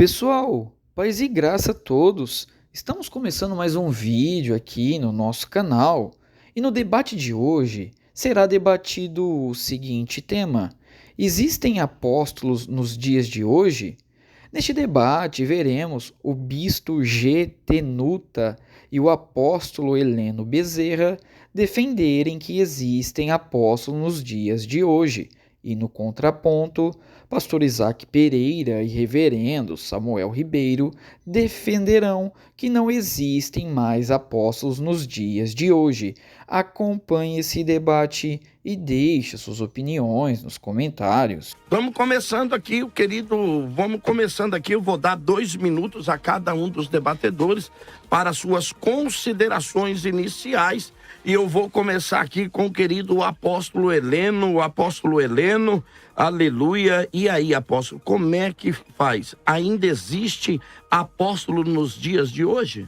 Pessoal, paz e graça a todos. Estamos começando mais um vídeo aqui no nosso canal e no debate de hoje será debatido o seguinte tema: existem apóstolos nos dias de hoje? Neste debate veremos o bispo G. Tenuta e o apóstolo Heleno Bezerra defenderem que existem apóstolos nos dias de hoje. E no contraponto, pastor Isaac Pereira e reverendo Samuel Ribeiro defenderão que não existem mais apóstolos nos dias de hoje. Acompanhe esse debate e deixe suas opiniões nos comentários. Vamos começando aqui, eu vou dar 2 minutos a cada um dos debatedores para suas considerações iniciais. E eu vou começar aqui com o querido apóstolo Heleno. Aleluia. E aí, apóstolo, como é que faz? Ainda existe apóstolo nos dias de hoje?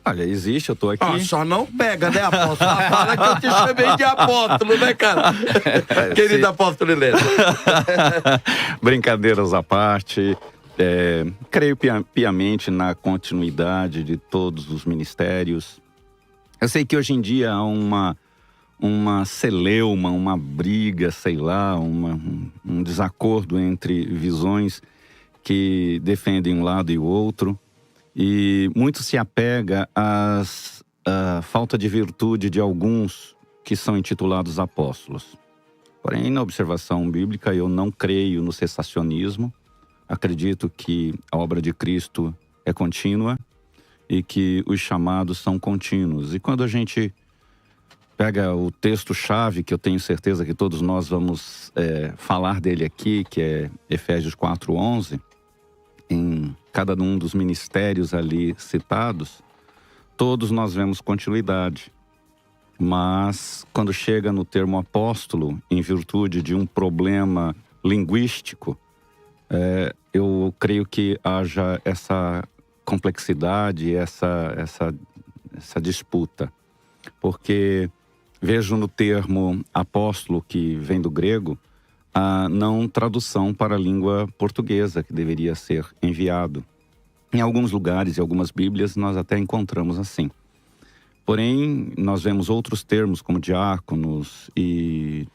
Olha, existe, eu tô aqui. Só não pega, né, apóstolo? Fala que eu te chamei de apóstolo, né, cara? Querido apóstolo Heleno. Brincadeiras à parte, creio piamente na continuidade de todos os ministérios. Eu sei que hoje em dia há uma celeuma, uma briga, sei lá, um desacordo entre visões que defendem um lado e o outro. E muito se apega à falta de virtude de alguns que são intitulados apóstolos. Porém, na observação bíblica, eu não creio no cessacionismo. Acredito que a obra de Cristo é contínua e que os chamados são contínuos. E quando a gente pega o texto-chave, que eu tenho certeza que todos nós vamos falar dele aqui, que é Efésios 4:11, em cada um dos ministérios ali citados, todos nós vemos continuidade. Mas quando chega no termo apóstolo, em virtude de um problema linguístico, eu creio que haja essa complexidade, essa disputa. Porque vejo no termo apóstolo, que vem do grego, a não tradução para a língua portuguesa, que deveria ser enviado. Em alguns lugares e algumas bíblias nós até encontramos assim. Porém, nós vemos outros termos como diáconos e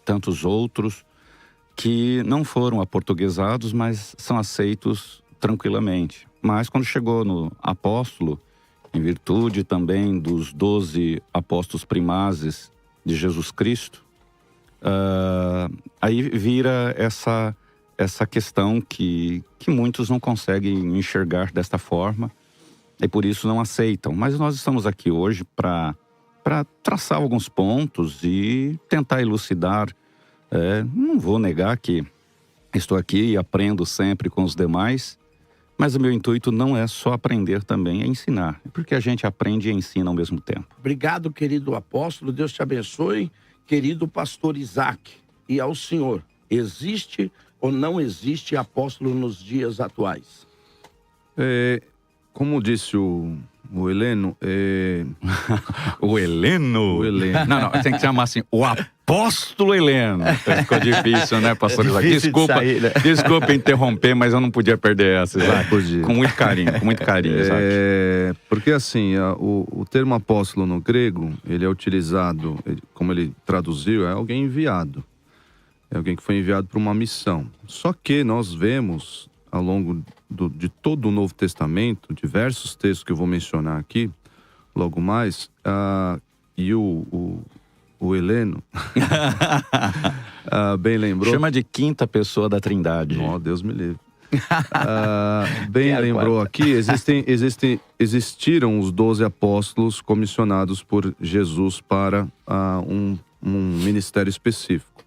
tantos outros que não foram aportuguesados, mas são aceitos tranquilamente. Mas quando chegou no apóstolo, em virtude também dos 12 apóstolos primazes de Jesus Cristo, aí vira essa questão que muitos não conseguem enxergar desta forma e por isso não aceitam. Mas nós estamos aqui hoje para traçar alguns pontos e tentar elucidar. Não vou negar que estou aqui e aprendo sempre com os demais, mas o meu intuito não é só aprender, também é ensinar, porque a gente aprende e ensina ao mesmo tempo. Obrigado, querido apóstolo, Deus te abençoe. Querido pastor Isaac, e ao senhor, existe ou não existe apóstolo nos dias atuais? Como disse o Heleno... O Heleno? O Heleno. Não, tem que chamar assim, o apóstolo Heleno. Ficou difícil, né, pastor Isaac? Desculpa interromper, mas eu não podia perder essa, Isaac. Com muito carinho, Isaac. Porque assim, o termo apóstolo no grego, ele é utilizado, como ele traduziu, é alguém enviado. É alguém que foi enviado para uma missão. Só que nós vemos, ao longo de todo o Novo Testamento, diversos textos que eu vou mencionar aqui, logo mais, e o Heleno bem lembrou... Chama de quinta pessoa da Trindade. Oh, Deus me livre. Bem lembrou aqui, existiram os 12 apóstolos comissionados por Jesus para um ministério específico.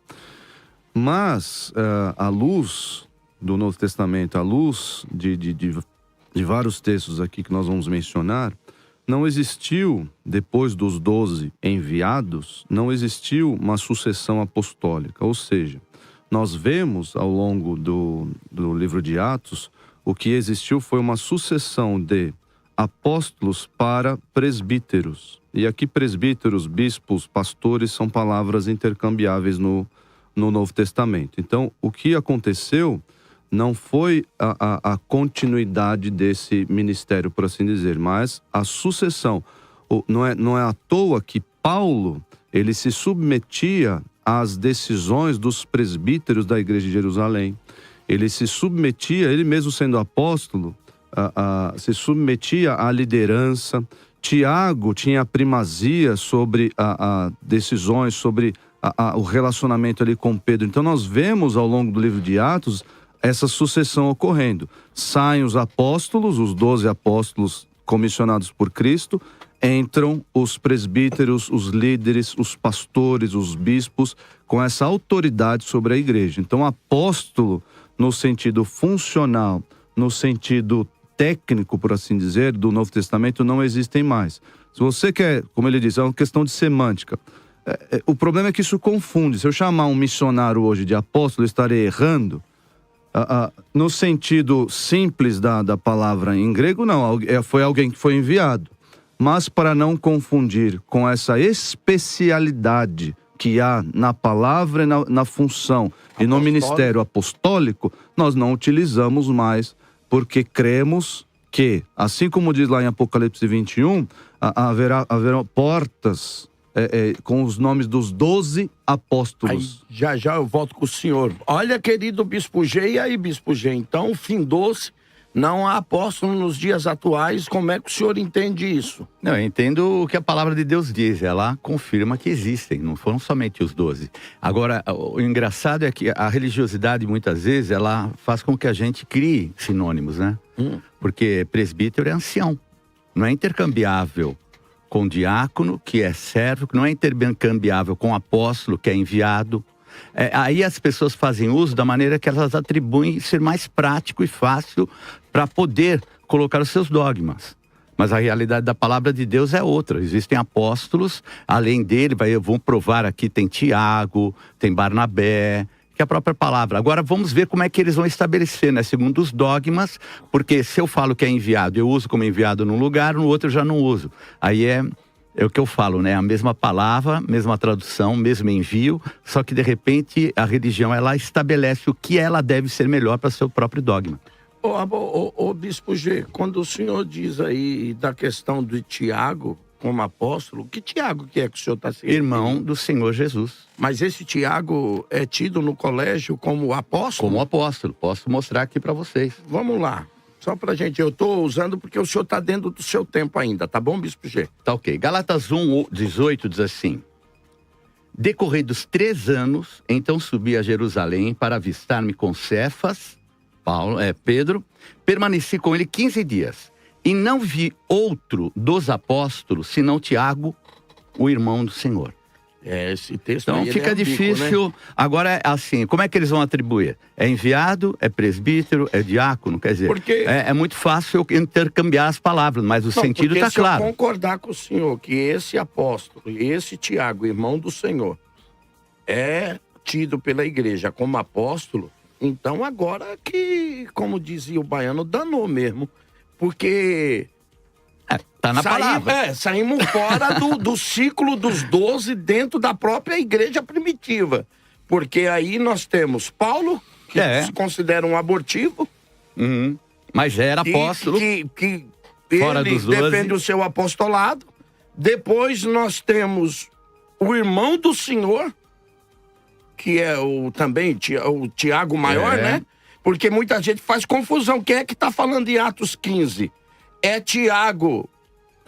Mas, à luz do Novo Testamento, à luz de vários textos aqui que nós vamos mencionar, não existiu, depois dos 12 enviados, não existiu uma sucessão apostólica. Ou seja, nós vemos ao longo do livro de Atos, o que existiu foi uma sucessão de apóstolos para presbíteros. E aqui presbíteros, bispos, pastores são palavras intercambiáveis no Novo Testamento. Então, o que aconteceu não foi a continuidade desse ministério, por assim dizer, mas a sucessão. Não é à toa que Paulo, ele se submetia às decisões dos presbíteros da igreja de Jerusalém. Ele se submetia, ele mesmo sendo apóstolo, se submetia à liderança. Tiago tinha primazia sobre decisões, sobre o relacionamento ali com Pedro. Então nós vemos ao longo do livro de Atos essa sucessão ocorrendo. Saem os apóstolos, os 12 apóstolos comissionados por Cristo, entram os presbíteros, os líderes, os pastores, os bispos, com essa autoridade sobre a igreja. Então apóstolo, no sentido funcional, no sentido técnico, por assim dizer, do Novo Testamento, não existem mais. Se você quer, como ele diz, é uma questão de semântica. O problema é que isso confunde. Se eu chamar um missionário hoje de apóstolo, eu estarei errando. No sentido simples da palavra em grego, não. Foi alguém que foi enviado. Mas para não confundir com essa especialidade que há na palavra e na função e no ministério apostólico, nós não utilizamos mais, porque cremos que, assim como diz lá em Apocalipse 21, haverão portas com os nomes dos 12 apóstolos. Aí, já eu volto com o senhor. Olha, querido Bispo G, e aí, Bispo G, então findou-se, não há apóstolo nos dias atuais. Como é que o senhor entende isso? Não, eu entendo o que a palavra de Deus diz. Ela confirma que existem, não foram somente os 12. Agora, o engraçado é que a religiosidade, muitas vezes, ela faz com que a gente crie sinônimos, né? Porque presbítero é ancião, não é intercambiável com diácono, que é servo, que não é intercambiável com apóstolo, que é enviado. Aí as pessoas fazem uso da maneira que elas atribuem ser mais prático e fácil para poder colocar os seus dogmas. Mas a realidade da palavra de Deus é outra. Existem apóstolos, além dele, eu vou provar aqui, tem Tiago, tem Barnabé, que é a própria palavra. Agora vamos ver como é que eles vão estabelecer, né? Segundo os dogmas, porque se eu falo que é enviado, eu uso como enviado num lugar, no outro eu já não uso. Aí é o que eu falo, né? A mesma palavra, mesma tradução, mesmo envio, só que de repente a religião, ela estabelece o que ela deve ser melhor para seu próprio dogma. Ô Bispo G, quando o senhor diz aí da questão de Tiago como apóstolo, que Tiago que é que o senhor está sendo? Irmão do Senhor Jesus. Mas esse Tiago é tido no colégio como apóstolo? Como apóstolo, posso mostrar aqui para vocês. Vamos lá. Só pra gente, eu estou usando porque o senhor está dentro do seu tempo ainda, tá bom, Bispo G? Tá ok. Gálatas 1:18 diz assim: decorridos 3 anos, então subi a Jerusalém para avistar-me com Cefas, Pedro, permaneci com ele 15 dias, e não vi outro dos apóstolos, senão Tiago, o irmão do Senhor. Esse texto então aí fica difícil, né? Agora, assim, como é que eles vão atribuir? É enviado, é presbítero, é diácono? Quer dizer, porque é muito fácil intercambiar as palavras, mas o sentido está claro. Se eu concordar com o senhor que esse apóstolo, esse Tiago, irmão do Senhor, é tido pela igreja como apóstolo, então agora que, como dizia o baiano, danou mesmo, porque... Tá na palavra. Saímos fora do ciclo dos 12 dentro da própria igreja primitiva. Porque aí nós temos Paulo, que se considera um abortivo. Mas já era apóstolo. Que fora ele dos 12. defende o seu apostolado. Depois nós temos o irmão do Senhor, que é também o Tiago Maior, né? Porque muita gente faz confusão. Quem é que está falando em Atos 15? É Tiago,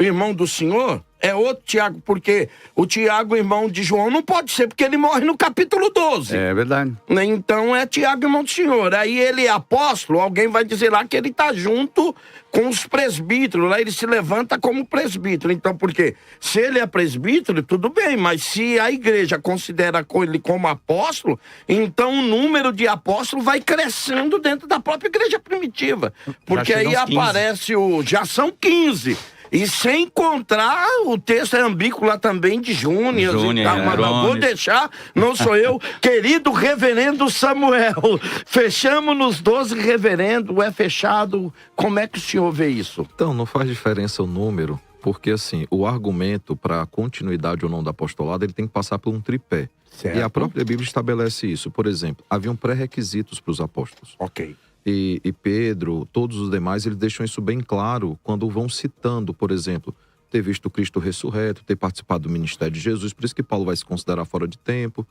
irmão do Senhor? É outro Tiago, porque o Tiago, irmão de João, não pode ser, porque ele morre no capítulo 12. É verdade. Então é Tiago, irmão do Senhor. Aí ele é apóstolo, alguém vai dizer lá que ele está junto com os presbíteros, lá ele se levanta como presbítero. Então, por quê? Se ele é presbítero, tudo bem, mas se a igreja considera ele como apóstolo, então o número de apóstolos vai crescendo dentro da própria igreja primitiva. Porque aí aparece já são 15. E sem encontrar, o texto é ambíguo lá também de Júnior e tal, mas não vou deixar, não sou eu. Querido reverendo Samuel, fechamos nos 12 reverendo, é fechado. Como é que o senhor vê isso? Então, não faz diferença o número, porque assim, o argumento para a continuidade ou não do apostolado, ele tem que passar por um tripé. Certo. E a própria Bíblia estabelece isso. Por exemplo, haviam pré-requisitos para os apóstolos. Ok. e Pedro, todos os demais, eles deixam isso bem claro quando vão citando, por exemplo, ter visto Cristo ressurreto, ter participado do ministério de Jesus, por isso que Paulo vai se considerar fora de tempo.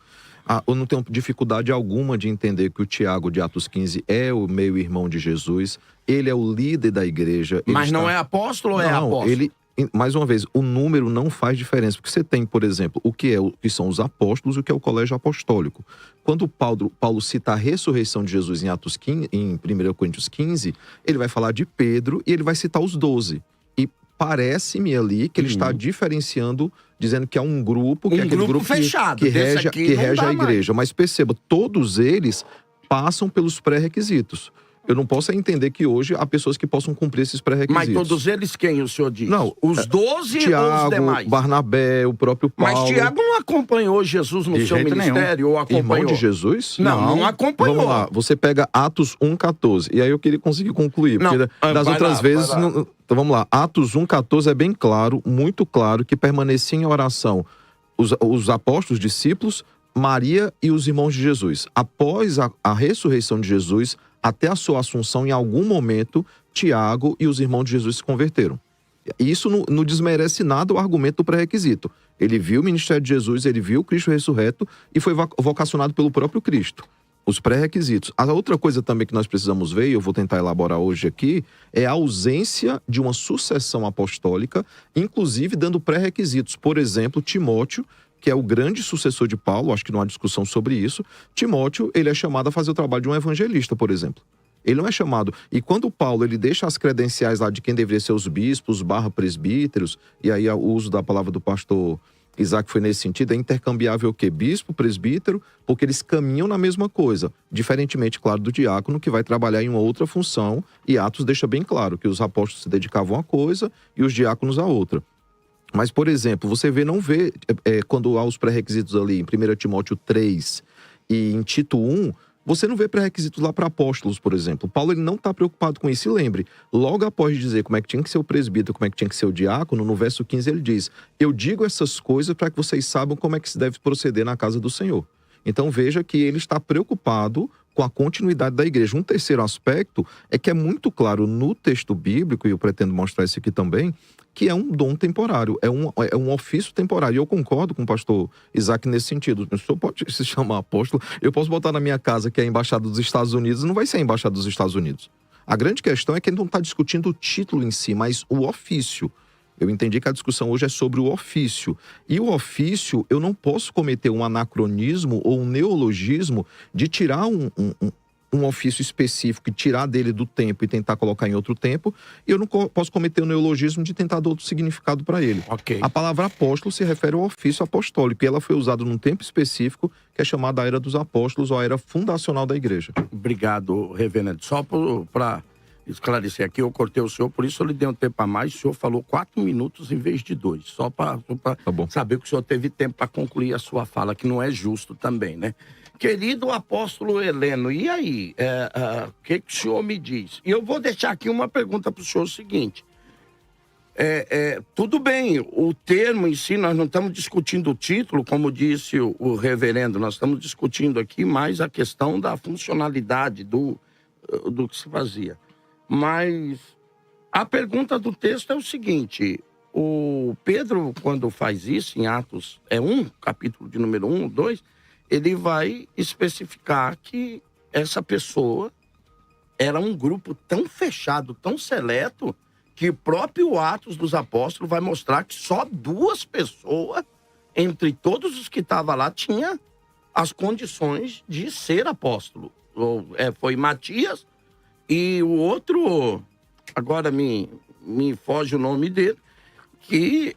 Eu não tenho dificuldade alguma de entender que o Tiago de Atos 15 é o meio-irmão de Jesus, ele é o líder da igreja. Mas não é apóstolo ou é apóstolo? Mais uma vez, o número não faz diferença, porque você tem, por exemplo, o que são os apóstolos e o que é o colégio apostólico. Quando Paulo cita a ressurreição de Jesus em Atos 15, em 1 Coríntios 15, ele vai falar de Pedro e ele vai citar os 12. E parece-me ali que ele está diferenciando, dizendo que é um grupo, que é aquele grupo fechado, que rege a igreja. Mas perceba, todos eles passam pelos pré-requisitos. Eu não posso entender que hoje há pessoas que possam cumprir esses pré-requisitos. Mas todos eles quem, o senhor diz? Não, os 12 Tiago, ou os demais? Barnabé, o próprio Paulo. Mas Tiago não acompanhou Jesus no seu ministério? Ou acompanhou? Irmão de Jesus? Não acompanhou. Vamos lá, você pega Atos 1,14. E aí eu queria conseguir concluir, porque das outras vezes... Não, então vamos lá, Atos 1,14 é bem claro, muito claro, que permaneciam em oração os apóstolos, discípulos, Maria e os irmãos de Jesus. Após a ressurreição de Jesus, até a sua assunção, em algum momento, Tiago e os irmãos de Jesus se converteram. Isso não desmerece nada o argumento do pré-requisito. Ele viu o ministério de Jesus, ele viu o Cristo ressurreto e foi vocacionado pelo próprio Cristo. Os pré-requisitos. A outra coisa também que nós precisamos ver, e eu vou tentar elaborar hoje aqui, é a ausência de uma sucessão apostólica, inclusive dando pré-requisitos. Por exemplo, Timóteo, que é o grande sucessor de Paulo, acho que não há discussão sobre isso. Timóteo, ele é chamado a fazer o trabalho de um evangelista, por exemplo. Ele não é chamado. E quando Paulo, ele deixa as credenciais lá de quem deveria ser os bispos, presbíteros, e aí o uso da palavra do pastor Isaac foi nesse sentido, é intercambiável o quê? Bispo, presbítero, porque eles caminham na mesma coisa. Diferentemente, claro, do diácono, que vai trabalhar em uma outra função, e Atos deixa bem claro que os apóstolos se dedicavam a uma coisa e os diáconos a outra. Mas, por exemplo, você não vê quando há os pré-requisitos ali em 1 Timóteo 3 e em Tito 1, você não vê pré-requisitos lá para apóstolos, por exemplo. Paulo ele não está preocupado com isso. E lembre, logo após dizer como é que tinha que ser o presbítero, como é que tinha que ser o diácono, no verso 15 ele diz: eu digo essas coisas para que vocês saibam como é que se deve proceder na casa do Senhor. Então veja que ele está preocupado com a continuidade da igreja. Um terceiro aspecto é que é muito claro no texto bíblico, e eu pretendo mostrar isso aqui também, que é um dom temporário, é um ofício temporário. E eu concordo com o pastor Isaac nesse sentido. O senhor pode se chamar apóstolo, eu posso botar na minha casa que é a embaixada dos Estados Unidos, não vai ser a embaixada dos Estados Unidos. A grande questão é que ele não está discutindo o título em si, mas o ofício. Eu entendi que a discussão hoje é sobre o ofício. E o ofício, eu não posso cometer um anacronismo ou um neologismo de tirar um ofício específico e tirar dele do tempo e tentar colocar em outro tempo, e eu não posso cometer o neologismo de tentar dar outro significado para ele. Okay. A palavra apóstolo se refere ao ofício apostólico, e ela foi usada num tempo específico, que é chamada a Era dos Apóstolos, ou a Era Fundacional da Igreja. Obrigado, reverendo. Só para esclarecer aqui, eu cortei o senhor, por isso eu lhe dei um tempo a mais, o senhor falou 4 minutos em vez de 2, só para saber que o senhor teve tempo para concluir a sua fala, que não é justo também, né? Querido apóstolo Heleno, e aí? O que o senhor me diz? E eu vou deixar aqui uma pergunta para o senhor, o seguinte. Tudo bem, o termo em si, nós não estamos discutindo o título, como disse o reverendo, nós estamos discutindo aqui mais a questão da funcionalidade do que se fazia. Mas a pergunta do texto é o seguinte: o Pedro, quando faz isso em Atos 1, capítulo de número 1, 2, ele vai especificar que essa pessoa era um grupo tão fechado, tão seleto, que o próprio Atos dos Apóstolos vai mostrar que só 2 pessoas, entre todos os que estavam lá, tinha as condições de ser apóstolo. Foi Matias e o outro, agora me foge o nome dele, que...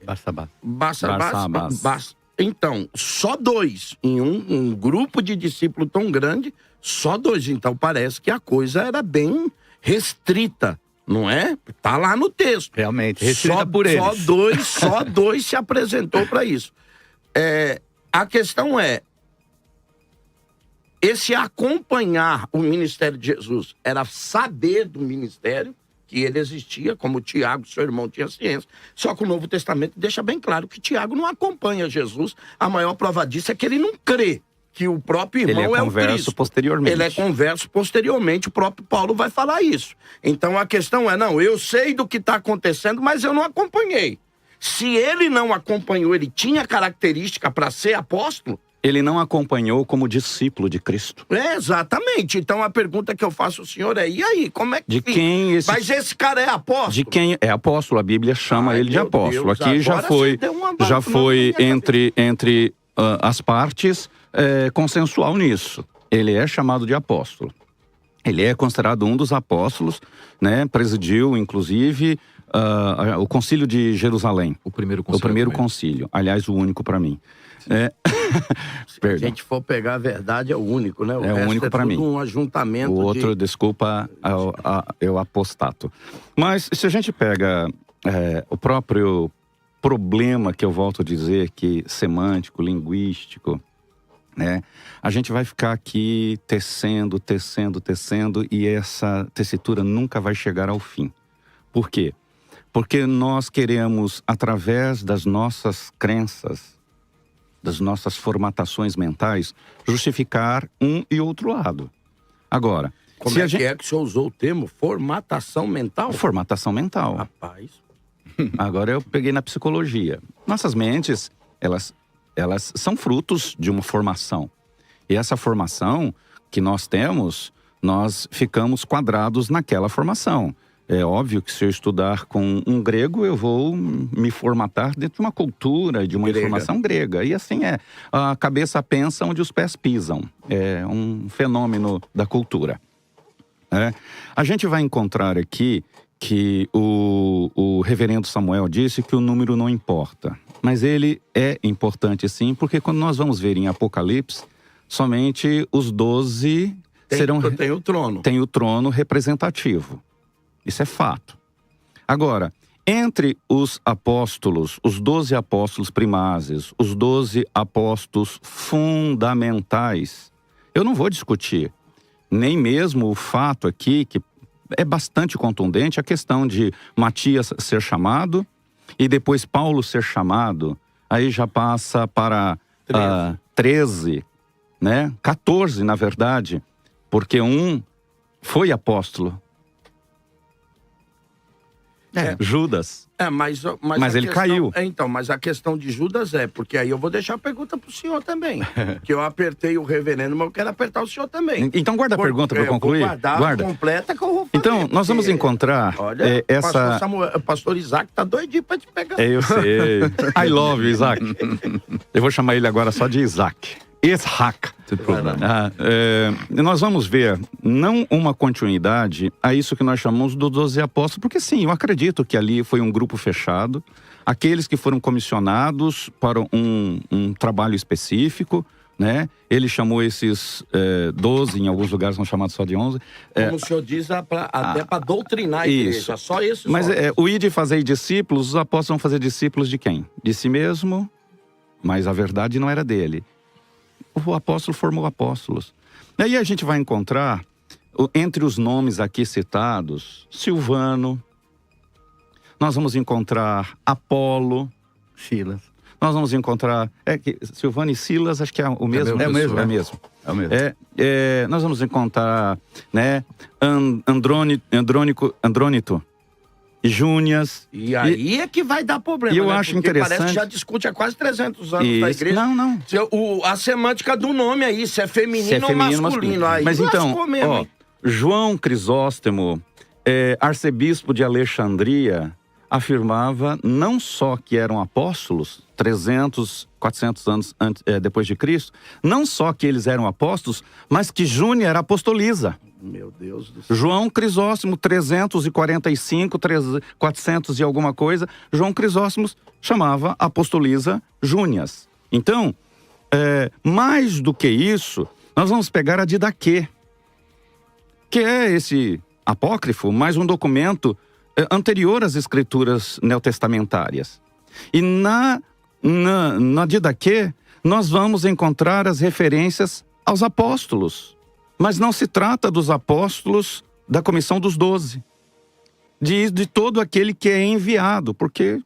Barsabás. Então, só 2. Em um grupo de discípulos tão grande, só 2. Então, parece que a coisa era bem restrita, não é? Tá lá no texto. Realmente, restrita por eles. Só dois se apresentou para isso. A questão é, esse acompanhar o ministério de Jesus era saber do ministério, que ele existia, como Tiago, seu irmão, tinha ciência. Só que o Novo Testamento deixa bem claro que Tiago não acompanha Jesus. A maior prova disso é que ele não crê que o próprio irmão é o Cristo. Posteriormente. Ele é converso posteriormente, o próprio Paulo vai falar isso. Então a questão é, não, eu sei do que está acontecendo, mas eu não acompanhei. Se ele não acompanhou, ele tinha característica para ser apóstolo? Ele não acompanhou como discípulo de Cristo. Exatamente. Então a pergunta que eu faço ao senhor é, e aí, como é que... De quem esse... Mas esse cara é apóstolo? De quem é apóstolo, a Bíblia chama ele de apóstolo. Deus, aqui já foi entre as partes consensual nisso. Ele é chamado de apóstolo. Ele é considerado um dos apóstolos, né? Presidiu, inclusive, o Concílio de Jerusalém. O primeiro concílio. O primeiro concílio. Aliás, o único para mim. Se a gente for pegar a verdade, é o único, né? O resto único para mim. Um ajuntamento. O outro, desculpa, é o apostato. Mas se a gente pega o próprio problema que eu volto a dizer, que semântico, linguístico, né? A gente vai ficar aqui tecendo, e essa tessitura nunca vai chegar ao fim. Por quê? Porque nós queremos, através das nossas crenças, das nossas formatações mentais, justificar um e outro lado. Agora, como é que o senhor usou o termo formatação mental? Formatação mental. Rapaz. Agora eu peguei na psicologia. Nossas mentes, elas são frutos de uma formação. E essa formação que nós temos, nós ficamos quadrados naquela formação. É óbvio que se eu estudar com um grego, eu vou me formatar dentro de uma cultura, de uma informação grega. E assim é. A cabeça pensa onde os pés pisam. É um fenômeno da cultura. A gente vai encontrar aqui que o reverendo Samuel disse que o número não importa. Mas ele é importante sim, porque quando nós vamos ver em Apocalipse, somente os 12 serão... Tem o trono. Tem o trono representativo. Isso é fato. Agora, entre os apóstolos, os 12 apóstolos primazes, os 12 apóstolos fundamentais, eu não vou discutir nem mesmo o fato aqui, que é bastante contundente, a questão de Matias ser chamado e depois Paulo ser chamado, aí já passa para 13, né? 14, na verdade, porque um foi apóstolo. Judas. Mas ele caiu. Então, mas a questão de Judas porque aí eu vou deixar a pergunta pro senhor também. Que eu apertei o reverendo, mas eu quero apertar o senhor também. Então guarda a pergunta para concluir. Guarda. Completa que eu vou fazer. Então, nós vamos encontrar essa... Pastor Isaac tá doidinho pra te pegar. Eu sei. I love you, Isaac. Eu vou chamar ele agora só de Isaac. Ishak. Nós vamos ver não uma continuidade a isso que nós chamamos dos 12 apóstolos, porque sim, eu acredito que ali foi um grupo fechado, aqueles que foram comissionados para um trabalho específico, né? Ele chamou esses 12, em alguns lugares são chamados só de 11. Como o senhor diz, até para doutrinar a igreja, só isso. Mas o ide fazer discípulos, os apóstolos vão fazer discípulos de quem? De si mesmo, mas a verdade não era dele. O apóstolo formou apóstolos. E aí a gente vai encontrar, entre os nomes aqui citados, Silvano. Nós vamos encontrar Apolo. Silas. Nós vamos encontrar... Silvano e Silas, acho que é o mesmo. É o mesmo. Nós vamos encontrar, né, Andrônito. Júnias. E aí é que vai dar problema, e eu acho porque interessante... parece que já discute há quase 300 anos da igreja. Não. A semântica do nome aí, se é feminino ou masculino. Aí mas então, mesmo, João Crisóstomo, arcebispo de Alexandria, afirmava não só que eram apóstolos, 300, 400 anos depois de Cristo, não só que eles eram apóstolos, mas que Júnia era apostoliza. Meu Deus do céu. João Crisóstomo, 345, 400 e alguma coisa, João Crisóstomo chamava apostoliza Júnias. Então, mais do que isso, nós vamos pegar a Didaquê, que é esse apócrifo, mais um documento anterior às escrituras neotestamentárias. E na Didaquê, nós vamos encontrar as referências aos apóstolos. Mas não se trata dos apóstolos da comissão dos 12. De todo aquele que é enviado, porque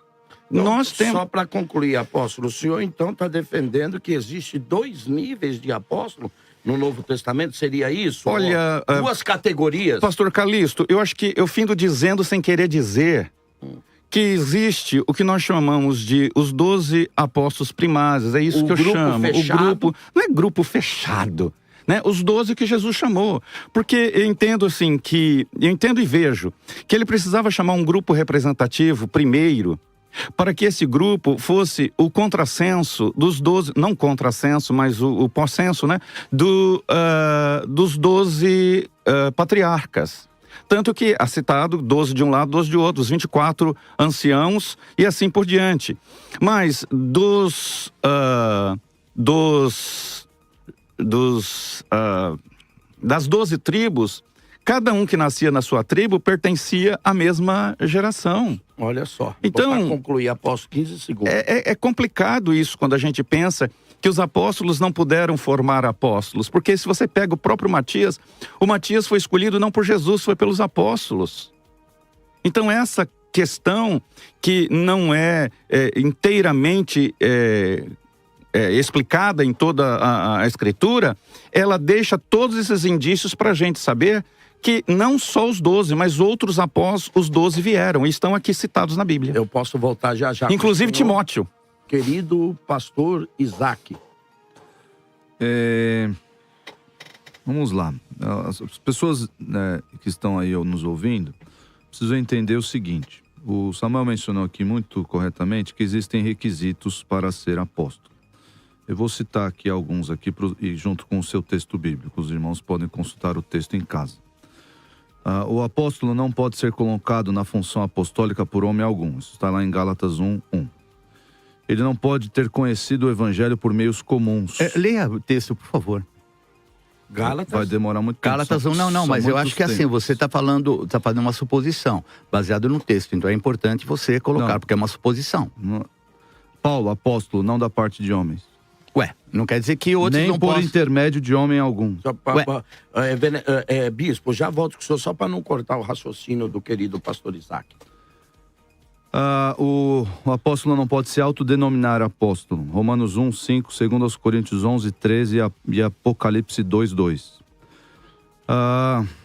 Nós temos... Só para concluir, apóstolo, o senhor então está defendendo que existe 2 níveis de apóstolo no Novo Testamento? Seria isso? Olha, 2 categorias? Pastor Calixto, eu acho que eu findo dizendo sem querer dizer que existe o que nós chamamos de os 12 apóstolos primários. É isso que eu chamo. Fechado? O grupo não é grupo fechado, né? Os 12 que Jesus chamou. Porque eu entendo assim eu entendo e vejo que ele precisava chamar um grupo representativo primeiro, para que esse grupo fosse o contrassenso dos 12, não contrassenso, mas o pós-senso, né? Dos 12 patriarcas. Tanto que é citado 12 de um lado, 12 de outro, os 24 anciãos e assim por diante. Mas das 12 tribos, cada um que nascia na sua tribo pertencia à mesma geração. Olha só. Então, para concluir, apóstolo, 15 segundos. É complicado isso quando a gente pensa que os apóstolos não puderam formar apóstolos. Porque se você pega o próprio Matias, o Matias foi escolhido não por Jesus, foi pelos apóstolos. Então essa questão que não é inteiramente explicada em toda a Escritura, ela deixa todos esses indícios para a gente saber que não só os 12, mas outros após os 12 vieram e estão aqui citados na Bíblia. Eu posso voltar já. Inclusive Timóteo. Querido pastor Isaac. Vamos lá. As pessoas, né, que estão aí nos ouvindo precisam entender o seguinte. O Samuel mencionou aqui muito corretamente que existem requisitos para ser apóstolo. Eu vou citar aqui alguns aqui e junto com o seu texto bíblico. Os irmãos podem consultar o texto em casa. O apóstolo não pode ser colocado na função apostólica por homem algum. Isso está lá em Gálatas 1:1. Ele não pode ter conhecido o evangelho por meios comuns. Leia o texto, por favor. Gálatas? Vai demorar muito tempo. Gálatas 1, não, mas eu acho que assim, você está fazendo uma suposição, baseado no texto. Então é importante você colocar, porque é uma suposição. Paulo, apóstolo, não da parte de homens. Ué, não quer dizer que outros nem não por possam... intermédio de homem algum. Bispo, já volto com o senhor só para não cortar o raciocínio do querido pastor Isaac. O apóstolo não pode se autodenominar apóstolo. Romanos 1:5, 2 Coríntios 11:13 e Apocalipse 2:2.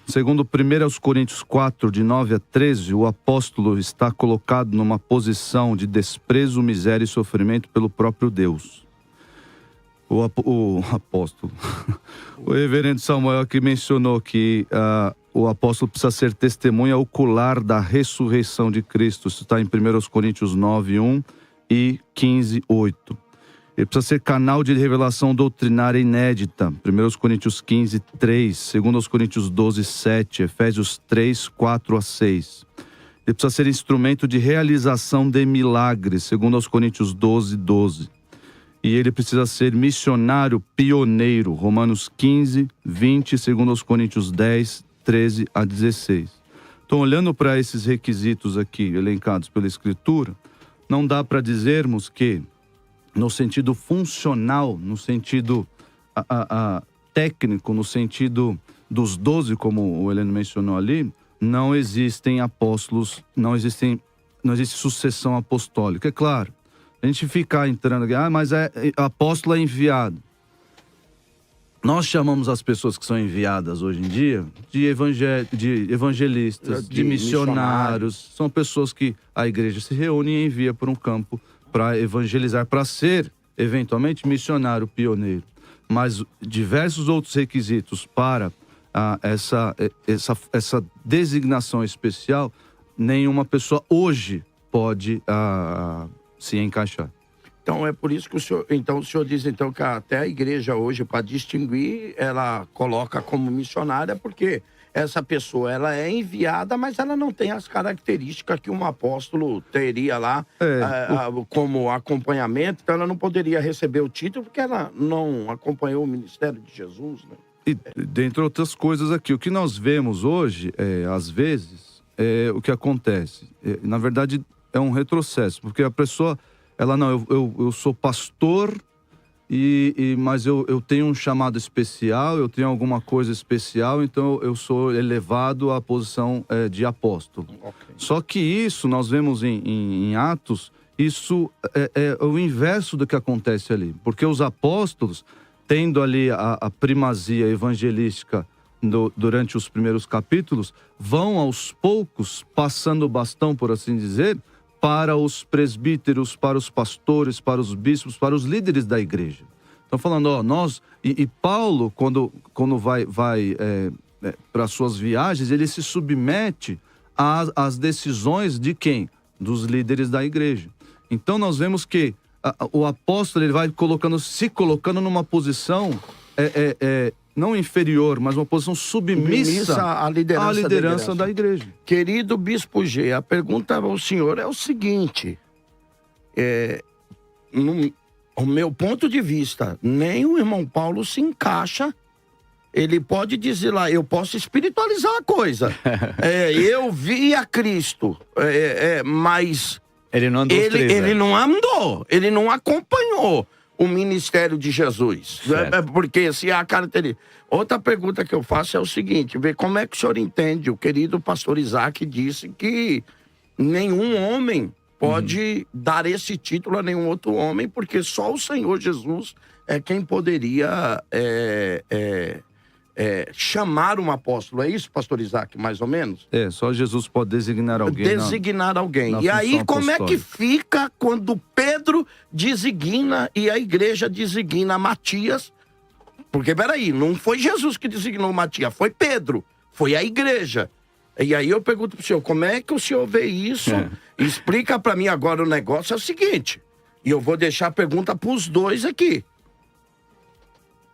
Segundo 1 Coríntios 4, de 9 a 13, o apóstolo está colocado numa posição de desprezo, miséria e sofrimento pelo próprio Deus. O apóstolo, o reverendo Samuel aqui mencionou que o apóstolo precisa ser testemunha ocular da ressurreição de Cristo. Isso está em 1 Coríntios 9:1 e 15:8. Ele precisa ser canal de revelação doutrinária inédita. 1 Coríntios 15:3, 2 Coríntios 12:7, Efésios 3:4-6. Ele precisa ser instrumento de realização de milagres, 2 Coríntios 12:12. E ele precisa ser missionário pioneiro, Romanos 15:20, 2 Coríntios 10:13-16. Então, olhando para esses requisitos aqui, elencados pela Escritura, não dá para dizermos que, no sentido funcional, no sentido técnico, no sentido dos 12, como o Heleno mencionou ali, não existem apóstolos, não existe sucessão apostólica. É claro, a gente ficar entrando aqui, mas apóstolo é enviado. Nós chamamos as pessoas que são enviadas hoje em dia de evangelistas, de missionários. São pessoas que a igreja se reúne e envia para um campo para evangelizar, para ser, eventualmente, missionário pioneiro. Mas diversos outros requisitos para essa designação especial, nenhuma pessoa hoje pode se encaixar. Então é por isso que o senhor diz então que até a igreja hoje, para distinguir, ela coloca como missionária, porque essa pessoa ela é enviada, mas ela não tem as características que um apóstolo teria lá como acompanhamento, então ela não poderia receber o título porque ela não acompanhou o ministério de Jesus, né? E dentre outras coisas aqui, o que nós vemos hoje, às vezes, o que acontece, na verdade é um retrocesso, porque a pessoa, eu sou pastor, mas eu tenho um chamado especial, eu tenho alguma coisa especial, então eu sou elevado à posição de apóstolo. Okay. Só que isso nós vemos em Atos, isso é o inverso do que acontece ali. Porque os apóstolos, tendo ali a primazia evangelística durante os primeiros capítulos, vão aos poucos passando o bastão, por assim dizer, para os presbíteros, para os pastores, para os bispos, para os líderes da igreja. Estão falando, ó, nós... E Paulo, quando vai para suas viagens, ele se submete às decisões de quem? Dos líderes da igreja. Então nós vemos que o apóstolo ele vai se colocando numa posição não inferior, mas uma posição submissa à liderança da igreja. Querido Bispo G, a pergunta ao senhor é o seguinte: o meu ponto de vista, nem o irmão Paulo se encaixa. Ele pode dizer lá, eu posso espiritualizar a coisa. Eu vi a Cristo, mas ele não andou ele não acompanhou o ministério de Jesus. Porque se a característica... Outra pergunta que eu faço é o seguinte, ver como é que o senhor entende, o querido pastor Isaac disse que nenhum homem pode dar esse título a nenhum outro homem, porque só o Senhor Jesus é quem poderia chamar um apóstolo. É isso, pastor Isaac, mais ou menos? Só Jesus pode designar alguém. E aí, como é que fica quando Pedro designa e a igreja designa Matias? Porque, peraí, não foi Jesus que designou Matias, foi Pedro, foi a igreja. E aí eu pergunto pro senhor, como é que o senhor vê isso? Explica para mim agora. O negócio é o seguinte, e eu vou deixar a pergunta pros dois aqui.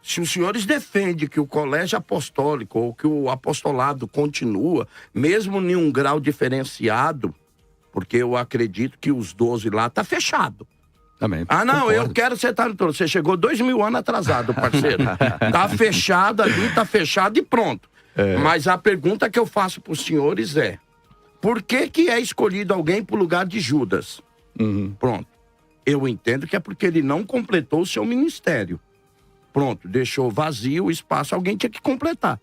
Se os senhores defendem que o colégio apostólico ou que o apostolado continua, mesmo em um grau diferenciado, porque eu acredito que os 12 lá tá fechado. Também. Não, concordo. eu quero ser no trono. Você chegou 2000 anos atrasado, parceiro. Tá fechado ali, tá fechado e pronto. Mas a pergunta que eu faço para os senhores é: por que é escolhido alguém para o lugar de Judas? Pronto. Eu entendo que é porque ele não completou o seu ministério. Pronto, deixou vazio o espaço, alguém tinha que completar.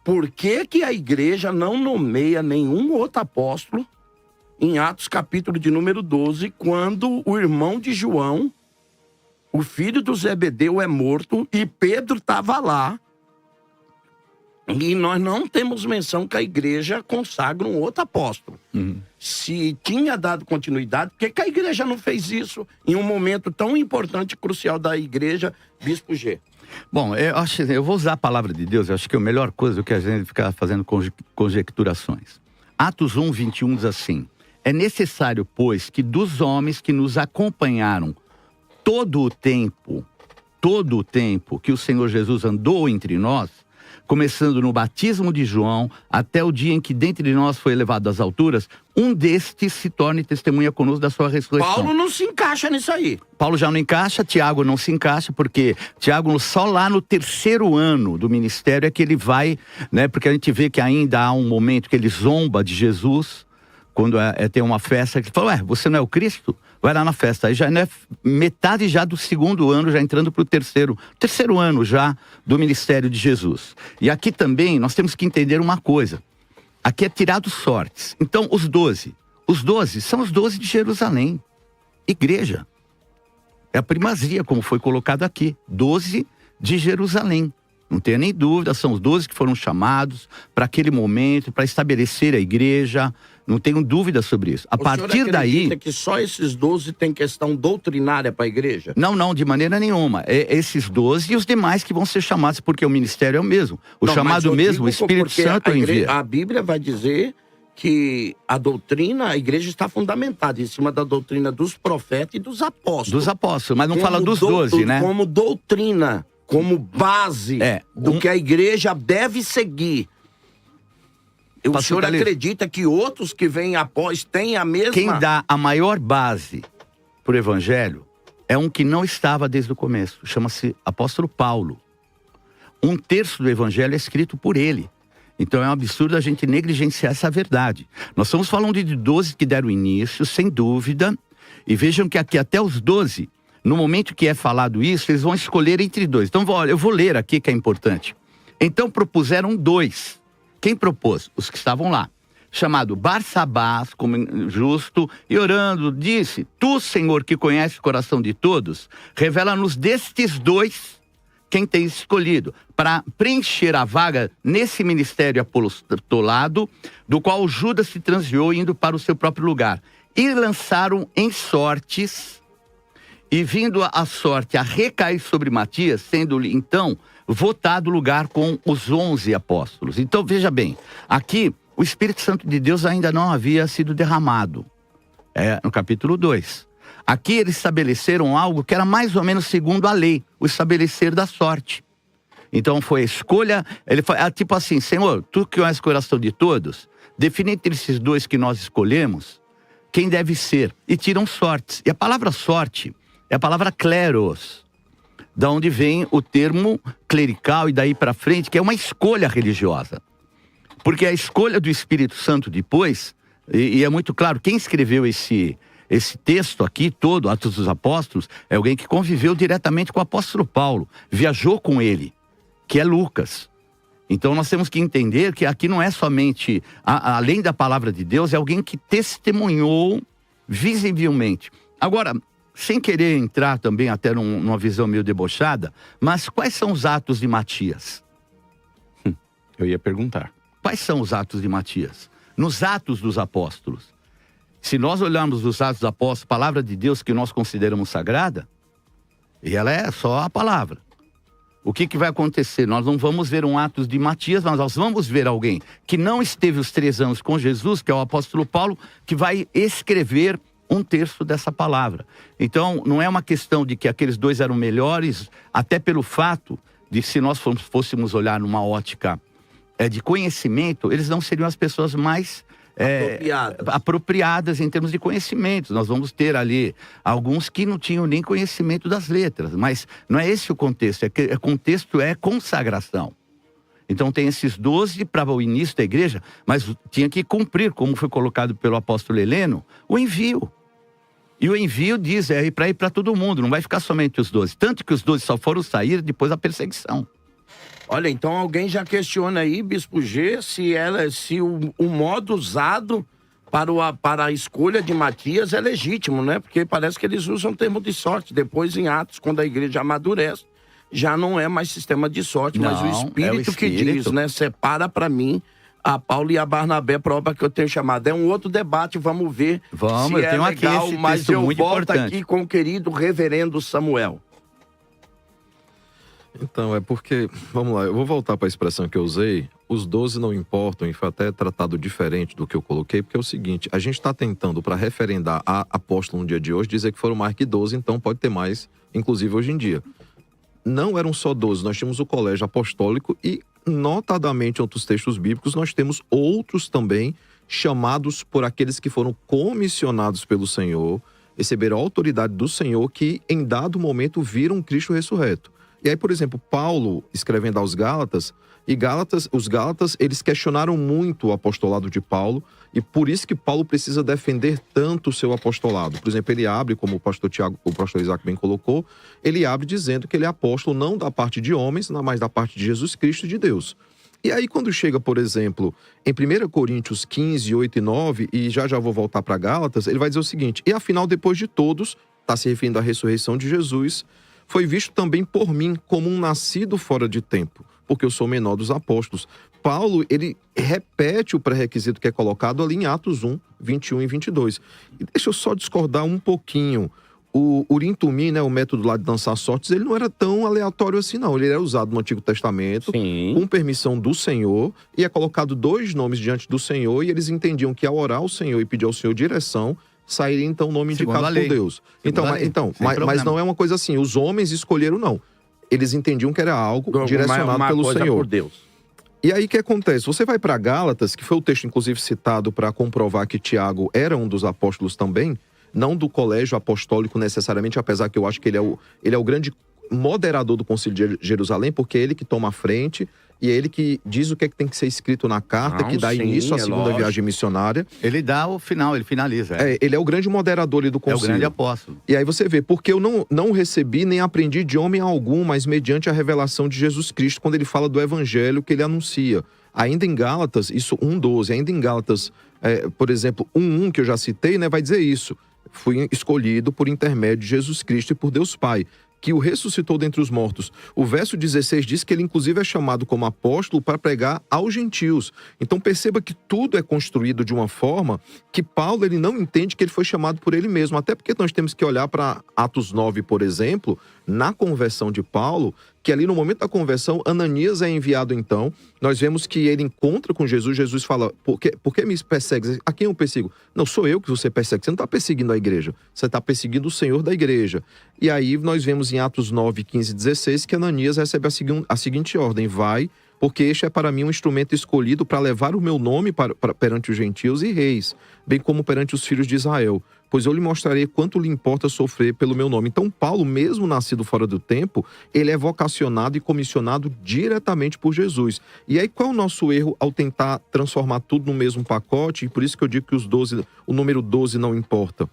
Por que a igreja não nomeia nenhum outro apóstolo em Atos capítulo de número 12, quando o irmão de João, o filho do Zebedeu, é morto e Pedro estava lá? E nós não temos menção que a igreja consagra um outro apóstolo. Se tinha dado continuidade, por que a igreja não fez isso em um momento tão importante e crucial da igreja, Bispo G? Bom, eu vou usar a palavra de Deus, eu acho que é a melhor coisa do que a gente ficar fazendo conjecturações. Atos 1, 21 diz assim: é necessário, pois, que dos homens que nos acompanharam todo o tempo que o Senhor Jesus andou entre nós, começando no batismo de João, até o dia em que dentre nós foi elevado às alturas, um destes se torne testemunha conosco da sua ressurreição. Paulo não se encaixa nisso aí. Paulo já não encaixa, Tiago não se encaixa, porque Tiago só lá no 3º ano do ministério é que ele vai, né? Porque a gente vê que ainda há um momento que ele zomba de Jesus, quando tem uma festa, que ele fala, você não é o Cristo? Vai lá na festa. Aí já não é metade já do 2º ano, já entrando para o terceiro ano já do ministério de Jesus. E aqui também nós temos que entender uma coisa. Aqui é tirado sortes. Então os 12 são os 12 de Jerusalém. Igreja. É a primazia, como foi colocado aqui. 12 de Jerusalém. Não tenha nem dúvida, são os 12 que foram chamados para aquele momento, para estabelecer a igreja. Não tenho dúvida sobre isso. A partir daí... que só esses 12 têm questão doutrinária para a igreja? Não, de maneira nenhuma. Esses 12 e os demais que vão ser chamados, porque o ministério é o mesmo. O chamado mesmo, o Espírito Santo envia. A Bíblia vai dizer que a igreja está fundamentada em cima da doutrina dos profetas e dos apóstolos. Dos apóstolos, mas não fala dos 12, né? Como doutrina, como base do que a igreja deve seguir. O senhor acredita que outros que vêm após têm a mesma... Quem dá a maior base para o evangelho é um que não estava desde o começo. Chama-se apóstolo Paulo. 1/3 do evangelho é escrito por ele. Então é um absurdo a gente negligenciar essa verdade. Nós estamos falando de 12 que deram início, sem dúvida. E vejam que aqui até os 12, no momento que é falado isso, eles vão escolher entre 2. Então eu vou ler aqui que é importante. Então propuseram 2. Quem propôs? Os que estavam lá. chamado Barsabás, como justo, e orando, disse: Tu, Senhor, que conhece o coração de todos, revela-nos destes dois quem tem escolhido, para preencher a vaga nesse ministério apostolado, do qual Judas se transviou indo para o seu próprio lugar. E lançaram em sortes, e vindo a sorte a recair sobre Matias, sendo-lhe então votado lugar com os 11 apóstolos. Então veja bem, aqui o Espírito Santo de Deus ainda não havia sido derramado, no capítulo 2. Aqui eles estabeleceram algo que era mais ou menos segundo a lei, o estabelecer da sorte. Então foi a escolha, ele foi tipo assim: Senhor, tu que conheces o coração de todos, define entre esses dois que nós escolhemos quem deve ser, e tiram sortes. E a palavra sorte é a palavra kleros, da onde vem o termo clerical e daí para frente, que é uma escolha religiosa. Porque a escolha do Espírito Santo depois, e é muito claro, quem escreveu esse texto aqui todo, Atos dos Apóstolos, é alguém que conviveu diretamente com o apóstolo Paulo, viajou com ele, que é Lucas. Então nós temos que entender que aqui não é somente, além da palavra de Deus, é alguém que testemunhou visivelmente. Agora, sem querer entrar também até numa visão meio debochada, mas quais são os atos de Matias? Eu ia perguntar. Quais são os atos de Matias? Nos Atos dos Apóstolos. Se nós olharmos os Atos dos Apóstolos, a palavra de Deus que nós consideramos sagrada, e ela é só a palavra. O que vai acontecer? Nós não vamos ver um Atos de Matias, mas nós vamos ver alguém que não esteve os 3 anos com Jesus, que é o apóstolo Paulo, que vai escrever 1/3 dessa palavra. Então, não é uma questão de que aqueles 2 eram melhores, até pelo fato de, se nós fôssemos olhar numa ótica de conhecimento, eles não seriam as pessoas mais apropriadas em termos de conhecimento. Nós vamos ter ali alguns que não tinham nem conhecimento das letras, mas não é esse o contexto, o contexto é consagração. Então tem esses 12 para o início da igreja, mas tinha que cumprir, como foi colocado pelo apóstolo Heleno, o envio. E o envio diz, para ir para todo mundo, não vai ficar somente os 12. Tanto que os 12 só foram sair depois da perseguição. Olha, então alguém já questiona aí, Bispo G, se o modo usado para a escolha de Matias é legítimo, né? Porque parece que eles usam o termo de sorte. Depois, em Atos, quando a igreja amadurece, já não é mais sistema de sorte, mas o Espírito que diz, né? Separa para mim a Paulo e a Barnabé, prova que eu tenho chamado. É um outro debate, vamos ver se é legal, mas eu volto aqui com o querido reverendo Samuel. Então, é porque, vamos lá, eu vou voltar para a expressão que eu usei, os 12 não importam, e foi até tratado diferente do que eu coloquei, porque é o seguinte, a gente está tentando, para referendar a apóstolo no dia de hoje, dizer que foram mais que 12, então pode ter mais, inclusive hoje em dia. Não eram só 12, nós tínhamos o colégio apostólico e, notadamente, em outros textos bíblicos, nós temos outros também chamados por aqueles que foram comissionados pelo Senhor, receberam a autoridade do Senhor, que em dado momento viram Cristo ressurreto. E aí, por exemplo, Paulo, escrevendo aos Gálatas, os Gálatas, eles questionaram muito o apostolado de Paulo, e por isso que Paulo precisa defender tanto o seu apostolado. Por exemplo, ele abre, como o pastor Isaac bem colocou, ele abre dizendo que ele é apóstolo não da parte de homens, mas da parte de Jesus Cristo e de Deus. E aí, quando chega, por exemplo, em 1 Coríntios 15, 8 e 9, e já vou voltar para Gálatas, ele vai dizer o seguinte: e afinal, depois de todos, está se referindo à ressurreição de Jesus, foi visto também por mim como um nascido fora de tempo, porque eu sou o menor dos apóstolos. Paulo, ele repete o pré-requisito que é colocado ali em Atos 1, 21 e 22. E deixa eu só discordar um pouquinho. O Urim Tumim, né, o método lá de dançar sortes, ele não era tão aleatório assim, não. Ele era usado no Antigo Testamento, com permissão do Senhor, e é colocado 2 nomes diante do Senhor, e eles entendiam que ao orar ao Senhor e pedir ao Senhor direção, sairia então o nome indicado por Deus. Mas não é uma coisa assim, os homens escolheram, não. Eles entendiam que era algo direcionado pelo Senhor. Por Deus. E aí o que acontece? Você vai para Gálatas, que foi o texto inclusive citado para comprovar que Tiago era um dos apóstolos também, não do colégio apostólico necessariamente, apesar que eu acho que ele é o grande moderador do Concílio de Jerusalém, porque é ele que toma a frente e é ele que diz o que é que tem que ser escrito na carta, que dá início à segunda viagem missionária. Ele dá o final, ele finaliza. Ele é o grande moderador ali do concílio. É o grande apóstolo. E aí você vê, porque eu não recebi nem aprendi de homem algum, mas mediante a revelação de Jesus Cristo, quando ele fala do evangelho que ele anuncia. Ainda em Gálatas, isso 1:12, ainda em Gálatas, por exemplo, 1:1 que eu já citei, né, vai dizer isso. Fui escolhido por intermédio de Jesus Cristo e por Deus Pai, que o ressuscitou dentre os mortos. O verso 16 diz que ele inclusive é chamado como apóstolo para pregar aos gentios. Então perceba que tudo é construído de uma forma que Paulo ele não entende que ele foi chamado por ele mesmo. Até porque nós temos que olhar para Atos 9, por exemplo, na conversão de Paulo, que ali no momento da conversão, Ananias é enviado então. Nós vemos que ele encontra com Jesus, Jesus fala, por que me persegues? A quem eu persigo? Não, sou eu que você persegue, você não está perseguindo a igreja, você está perseguindo o Senhor da igreja. E aí nós vemos em Atos 9, 15 e 16 que Ananias recebe a seguinte ordem, vai, porque este é para mim um instrumento escolhido para levar o meu nome perante os gentios e reis, bem como perante os filhos de Israel, pois eu lhe mostrarei quanto lhe importa sofrer pelo meu nome. Então Paulo, mesmo nascido fora do tempo, ele é vocacionado e comissionado diretamente por Jesus. E aí qual é o nosso erro ao tentar transformar tudo no mesmo pacote? E por isso que eu digo que o número 12 não importa.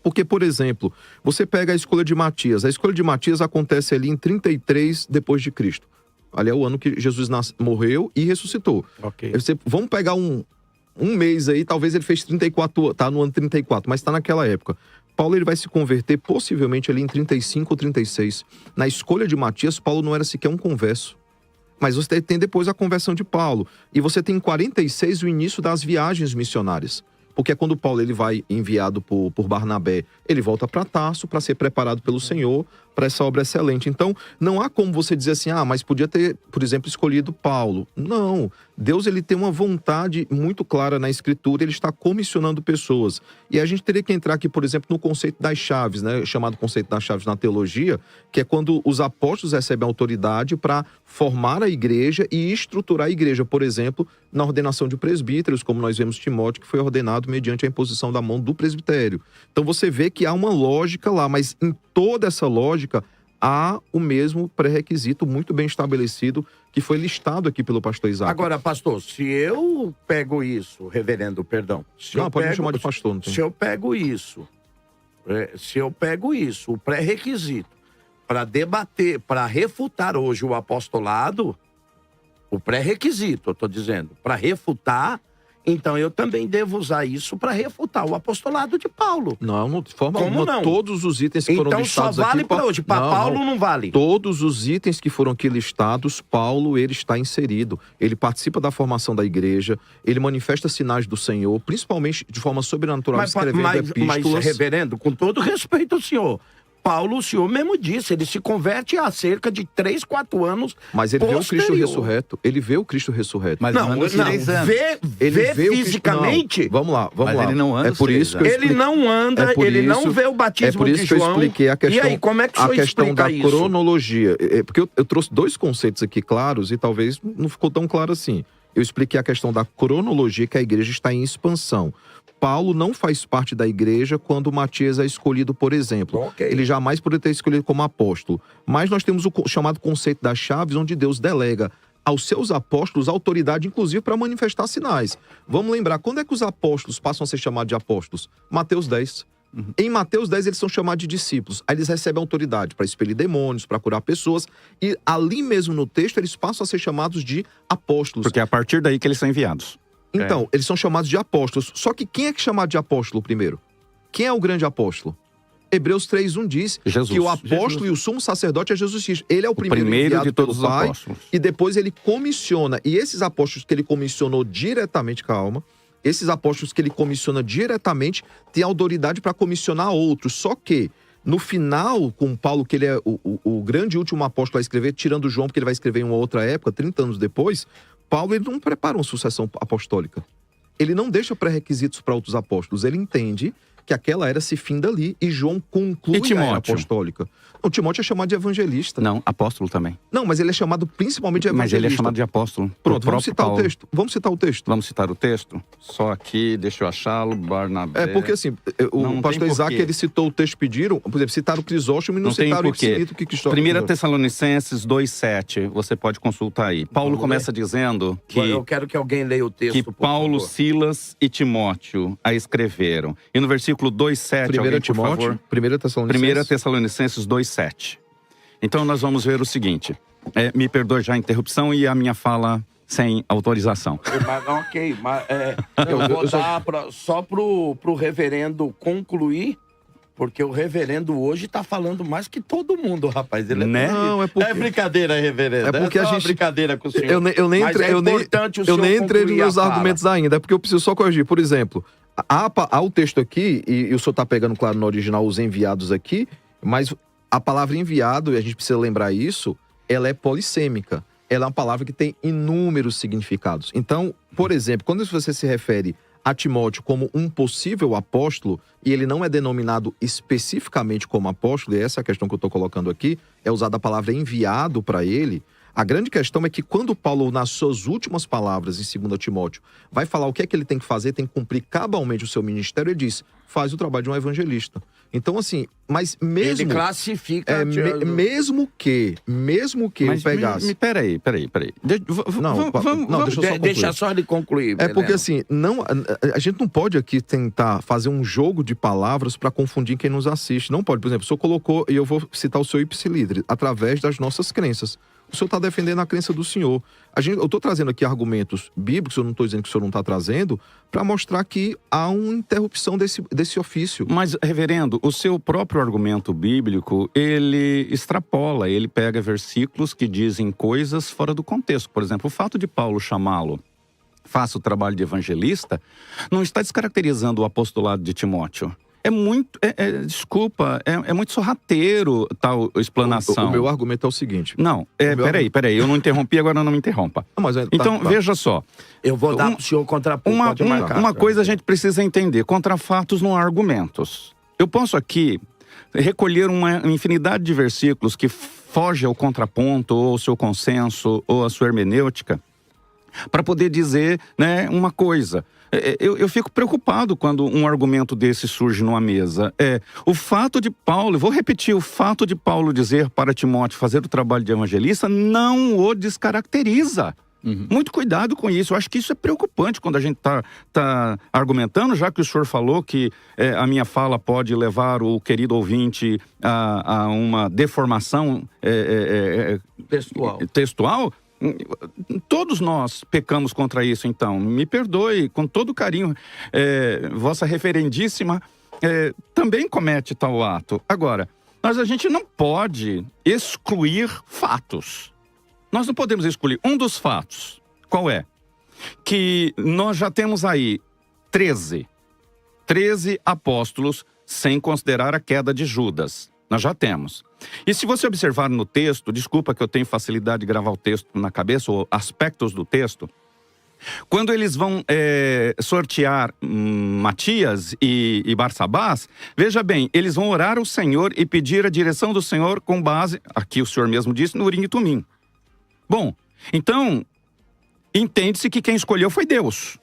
Porque, por exemplo, você pega a escolha de Matias. A escolha de Matias acontece ali em 33 depois de Cristo. Ali é o ano que Jesus morreu e ressuscitou. Ok. Vamos pegar um mês aí, talvez ele fez 34, tá no ano 34, mas tá naquela época. Paulo ele vai se converter possivelmente ali em 35 ou 36. Na escolha de Matias, Paulo não era sequer um converso. Mas você tem depois a conversão de Paulo. E você tem em 46 o início das viagens missionárias. Porque é quando Paulo ele vai enviado por Barnabé, ele volta para Tarso para ser preparado pelo Senhor para essa obra excelente. Então, não há como você dizer assim, mas podia ter, por exemplo, escolhido Paulo. Não. Deus ele tem uma vontade muito clara na Escritura, ele está comissionando pessoas. E a gente teria que entrar aqui, por exemplo, no conceito das chaves, né? Chamado conceito das chaves na teologia, que é quando os apóstolos recebem autoridade para formar a igreja e estruturar a igreja. Por exemplo, na ordenação de presbíteros, como nós vemos Timóteo, que foi ordenado mediante a imposição da mão do presbitério. Então você vê que há uma lógica lá, mas em toda essa lógica há o mesmo pré-requisito muito bem estabelecido que foi listado aqui pelo pastor Isaac. Agora, pastor, se eu pego isso, reverendo, perdão. Pode me chamar de pastor. Não tem. Se eu pego isso, o pré-requisito para debater, para refutar hoje o apostolado, o pré-requisito, eu estou dizendo, para refutar, então eu também devo usar isso para refutar o apostolado de Paulo. Não, de forma alguma. alguma. Todos os itens que foram listados aqui... Então só vale para hoje, para Paulo não vale. Todos os itens que foram aqui listados, Paulo, ele está inserido. Ele participa da formação da igreja, ele manifesta sinais do Senhor, principalmente de forma sobrenatural, escrevendo epístolas. Mas, reverendo, com todo respeito ao senhor, Paulo, o senhor mesmo disse, ele se converte há cerca de 3, 4 anos. Mas ele vê o Cristo ressurreto. Ele vê o Cristo ressurreto. Mas não, vê fisicamente. Vamos lá. Ele não anda. É por isso que ele não anda, ele não vê o batismo de João. É por isso que eu expliquei a questão. E aí, como é que o senhor questão da isso? cronologia. Porque eu trouxe 2 conceitos aqui claros e talvez não ficou tão claro assim. Eu expliquei a questão da cronologia, que a igreja está em expansão. Paulo não faz parte da igreja quando Matias é escolhido, por exemplo. Okay. Ele jamais poderia ter escolhido como apóstolo. Mas nós temos o chamado conceito das chaves, onde Deus delega aos seus apóstolos autoridade, inclusive, para manifestar sinais. Vamos lembrar, quando é que os apóstolos passam a ser chamados de apóstolos? Mateus 10. Em Mateus 10, eles são chamados de discípulos. Aí eles recebem autoridade para expelir demônios, para curar pessoas. E ali mesmo no texto, eles passam a ser chamados de apóstolos. Porque é a partir daí que eles são enviados. Então, eles são chamados de apóstolos. Só que quem é que é chamado de apóstolo primeiro? Quem é o grande apóstolo? Hebreus 3:1 diz Jesus. que o apóstolo e o sumo sacerdote é Jesus Cristo. Ele é o primeiro enviado de todos pelo os Pai, apóstolos. e depois ele comissiona. E esses apóstolos que ele comissionou diretamente, esses apóstolos que ele comissiona diretamente têm autoridade para comissionar outros. Só que, no final, com Paulo, que ele é o grande último apóstolo a escrever, tirando João, porque ele vai escrever em uma outra época, 30 anos depois, Paulo ele não prepara uma sucessão apostólica. Ele não deixa pré-requisitos para outros apóstolos. Ele entende que aquela era se finda ali. E João conclui E Timóteo? a era apostólica. Não, Timóteo é chamado de evangelista. Não, apóstolo também. Não, mas ele é chamado principalmente de evangelista. Mas ele é chamado de apóstolo. Pronto, vamos citar o texto. Vamos citar o texto. Vamos citar o texto? Só aqui, deixa eu achá-lo, Barnabé. É porque assim, o pastor Isaac, ele citou o texto, pediram, por exemplo, citaram o Crisóstomo e não citaram o Ipsilito que Cristóvão. 1 Tessalonicenses 2,7, você pode consultar aí. Paulo começa dizendo que... Eu quero que alguém leia o texto, que Paulo, Silas e Timóteo a escreveram. E no versículo 2,7, alguém, por favor. 1 1 Tessalonicenses 2,7. Então nós vamos ver o seguinte. Me perdoe já a interrupção e a minha fala sem autorização. Mas, ok, mas eu vou dar só pro reverendo concluir, porque o reverendo hoje tá falando mais que todo mundo, rapaz. Ele Né? Não, é porque... É brincadeira, reverendo. É porque a só uma gente... brincadeira com o senhor. Eu nem entrei nos meus argumentos ainda, é porque eu preciso só corrigir. Por exemplo, há o texto aqui, e o senhor tá pegando, claro, no original, os enviados aqui, mas a palavra enviado, e a gente precisa lembrar isso, ela é polissêmica. Ela é uma palavra que tem inúmeros significados. Então, por exemplo, quando você se refere a Timóteo como um possível apóstolo, e ele não é denominado especificamente como apóstolo, e essa é a questão que eu estou colocando aqui, é usada a palavra enviado para ele. A grande questão é que quando Paulo, nas suas últimas palavras, em 2 Timóteo, vai falar o que é que ele tem que fazer, tem que cumprir cabalmente o seu ministério, ele diz, faz o trabalho de um evangelista. Então, assim, mas mesmo... Ele classifica... mesmo que Mas eu pegasse... Peraí. Deixa só ele concluir. É porque, assim, a gente não pode aqui tentar fazer um jogo de palavras para confundir quem nos assiste. Não pode. Por exemplo, o senhor colocou, e eu vou citar o seu ipsilídere, através das nossas crenças. O senhor está defendendo a crença do senhor. Eu estou trazendo aqui argumentos bíblicos, eu não estou dizendo que o senhor não está trazendo, para mostrar que há uma interrupção desse ofício. Mas, reverendo, o seu próprio argumento bíblico, ele extrapola, ele pega versículos que dizem coisas fora do contexto. Por exemplo, o fato de Paulo chamá-lo, faça o trabalho de evangelista, não está descaracterizando o apostolado de Timóteo. É muito sorrateiro tal explanação. O meu argumento é o seguinte. Não, peraí, eu não interrompi, agora não me interrompa. Então, veja só. Eu vou dar pro senhor contrapor. Uma coisa a gente precisa entender, contra fatos não há argumentos. Eu posso aqui recolher uma infinidade de versículos que foge ao contraponto, ou ao seu consenso, ou à sua hermenêutica, para poder dizer, né, uma coisa. Eu fico preocupado quando um argumento desse surge numa mesa. O fato de Paulo, vou repetir, o fato de Paulo dizer para Timóteo fazer o trabalho de evangelista não o descaracteriza. Uhum. Muito cuidado com isso. Eu acho que isso é preocupante quando a gente tá argumentando, já que o senhor falou que a minha fala pode levar o querido ouvinte a uma deformação textual. Todos nós pecamos contra isso, então. Me perdoe, com todo carinho. Vossa reverendíssima também comete tal ato. Agora, mas a gente não pode excluir fatos. Nós não podemos excluir. Um dos fatos, qual é? Que nós já temos aí 13 apóstolos, sem considerar a queda de Judas. Nós já temos. E se você observar no texto, desculpa que eu tenho facilidade de gravar o texto na cabeça, ou aspectos do texto, quando eles vão sortear Matias e Barsabás, veja bem, eles vão orar ao Senhor e pedir a direção do Senhor com base, aqui o Senhor mesmo disse, no Urim e Tumim. Bom, então, entende-se que quem escolheu foi Deus.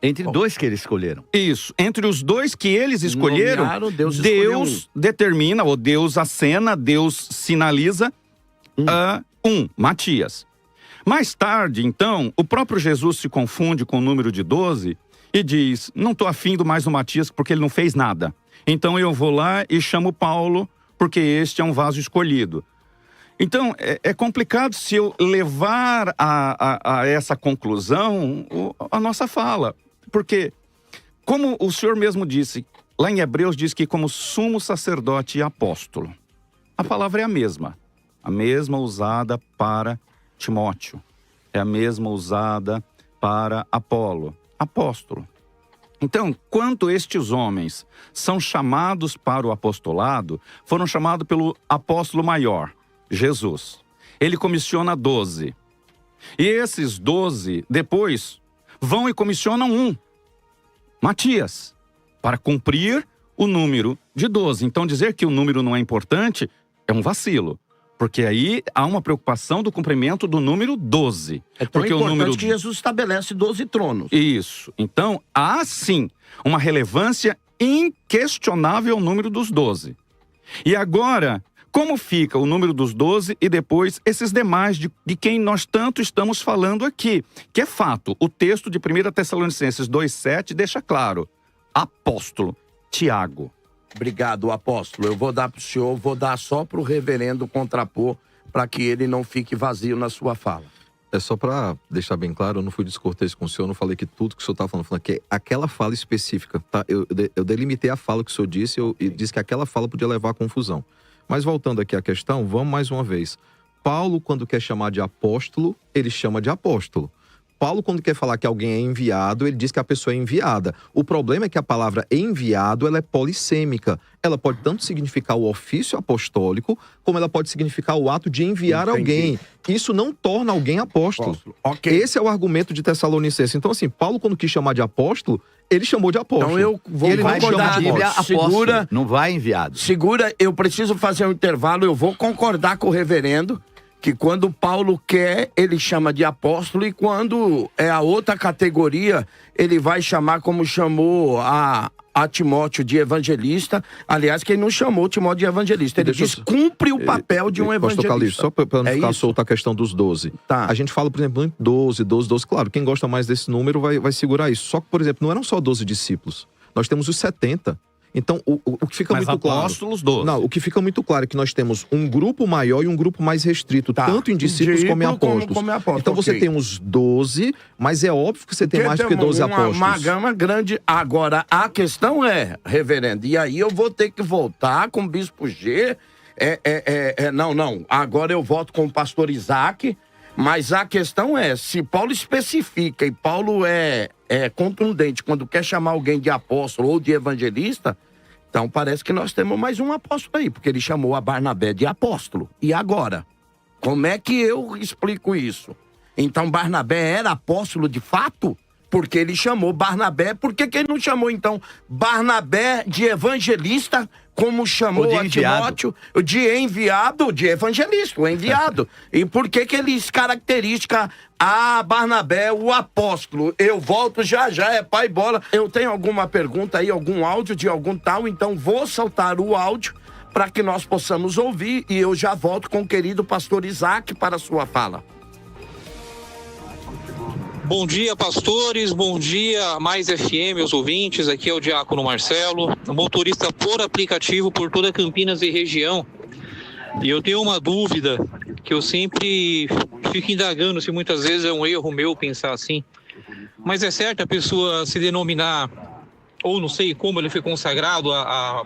Entre dois que eles escolheram. Isso. Entre os dois que eles escolheram, Deus determina, ou Deus acena, Deus sinaliza Matias. Mais tarde, então, o próprio Jesus se confunde com o número de 12 e diz, não estou afim do mais do Matias porque ele não fez nada. Então eu vou lá e chamo Paulo porque este é um vaso escolhido. Então, é complicado se eu levar a essa conclusão a nossa fala. Porque, como o senhor mesmo disse, lá em Hebreus diz que como sumo sacerdote e apóstolo, a palavra é a mesma usada para Timóteo, é a mesma usada para Apolo, apóstolo. Então, quando estes homens são chamados para o apostolado, foram chamados pelo apóstolo maior, Jesus. Ele comissiona 12. E esses 12, depois, vão e comissionam Matias, para cumprir o número de 12. Então, dizer que o número não é importante é um vacilo. Porque aí há uma preocupação do cumprimento do número 12. É tão porque importante o número... que Jesus estabelece 12 tronos. Isso. Então, há sim uma relevância inquestionável ao número dos 12. E agora, como fica o número dos 12 e depois esses demais de quem nós tanto estamos falando aqui? Que é fato, o texto de 1 Tessalonicenses 2,7 deixa claro. Apóstolo Tiago. Obrigado, apóstolo. Eu vou dar para o senhor, vou dar só para o reverendo contrapor, para que ele não fique vazio na sua fala. É só para deixar bem claro, eu não fui descortês com o senhor, eu não falei que tudo que o senhor estava falando que aquela fala específica, tá? Eu delimitei a fala que o senhor disse, e disse que aquela fala podia levar a confusão. Mas voltando aqui à questão, vamos mais uma vez. Paulo, quando quer chamar de apóstolo, ele chama de apóstolo. Paulo, quando quer falar que alguém é enviado, ele diz que a pessoa é enviada. O problema é que a palavra enviado, ela é polissêmica. Ela pode tanto significar o ofício apostólico, como ela pode significar o ato de enviar alguém. Isso não torna alguém apóstolo. Okay. Esse é o argumento de Tessalonicenses. Então, assim, Paulo, quando quis chamar de apóstolo, ele chamou de apóstolo. Então eu vou ele vai chamar a Bíblia apóstolo, segura, não vai enviado. Segura, eu preciso fazer um intervalo, eu vou concordar com o reverendo, que quando Paulo quer, ele chama de apóstolo, e quando é a outra categoria, ele vai chamar como chamou a Timóteo de evangelista. Aliás, que ele não chamou Timóteo de evangelista, ele diz cumpre o papel de um evangelista. Calixto, só para não ficar solta a questão dos 12. Tá. A gente fala, por exemplo, 12. Claro, quem gosta mais desse número vai segurar isso. Só que, por exemplo, não eram só 12 discípulos. Nós temos os 70. Então, o que fica Mas muito claro... apóstolos 12. Não, o que fica muito claro é que nós temos um grupo maior e um grupo mais restrito, tanto em discípulos como em apóstolos. Então, você tem os 12, mas é óbvio que você tem mais do que 12 apóstolos. Uma gama grande. Agora, a questão é, reverendo, e aí eu vou ter que voltar com o bispo G. Não. Agora eu volto com o pastor Isaac. Mas a questão é, se Paulo especifica e Paulo é contundente quando quer chamar alguém de apóstolo ou de evangelista, então parece que nós temos mais um apóstolo aí, porque ele chamou a Barnabé de apóstolo. E agora? Como é que eu explico isso? Então Barnabé era apóstolo de fato? Porque ele chamou Barnabé, por que ele não chamou então Barnabé de evangelista, como chamou a Timóteo de enviado, de evangelista, o enviado? E por que ele caracteriza a Barnabé, o apóstolo? Eu volto já, é pai bola. Eu tenho alguma pergunta aí, algum áudio de algum tal, então vou soltar o áudio para que nós possamos ouvir e eu já volto com o querido pastor Isaac para a sua fala. Bom dia, pastores, bom dia, Mais FM, os ouvintes, aqui é o Diácono Marcelo, motorista por aplicativo por toda Campinas e região. E eu tenho uma dúvida que eu sempre fico indagando se muitas vezes é um erro meu pensar assim. Mas é certo a pessoa se denominar, ou não sei como ele foi consagrado a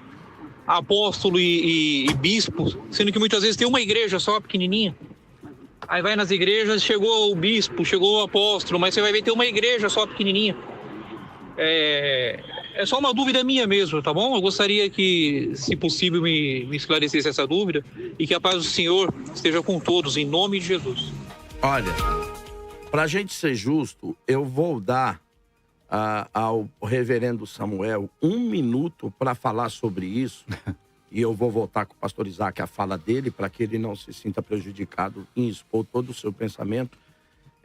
apóstolo e bispo, sendo que muitas vezes tem uma igreja só, pequenininha. Aí vai nas igrejas, chegou o bispo, chegou o apóstolo, mas você vai ver, tem uma igreja só pequenininha. É só uma dúvida minha mesmo, tá bom? Eu gostaria que, se possível, me esclarecesse essa dúvida e que a paz do Senhor esteja com todos, em nome de Jesus. Olha, pra gente ser justo, eu vou dar ao reverendo Samuel 1 minuto para falar sobre isso. E eu vou voltar com o pastor Isaac a fala dele, para que ele não se sinta prejudicado em expor todo o seu pensamento.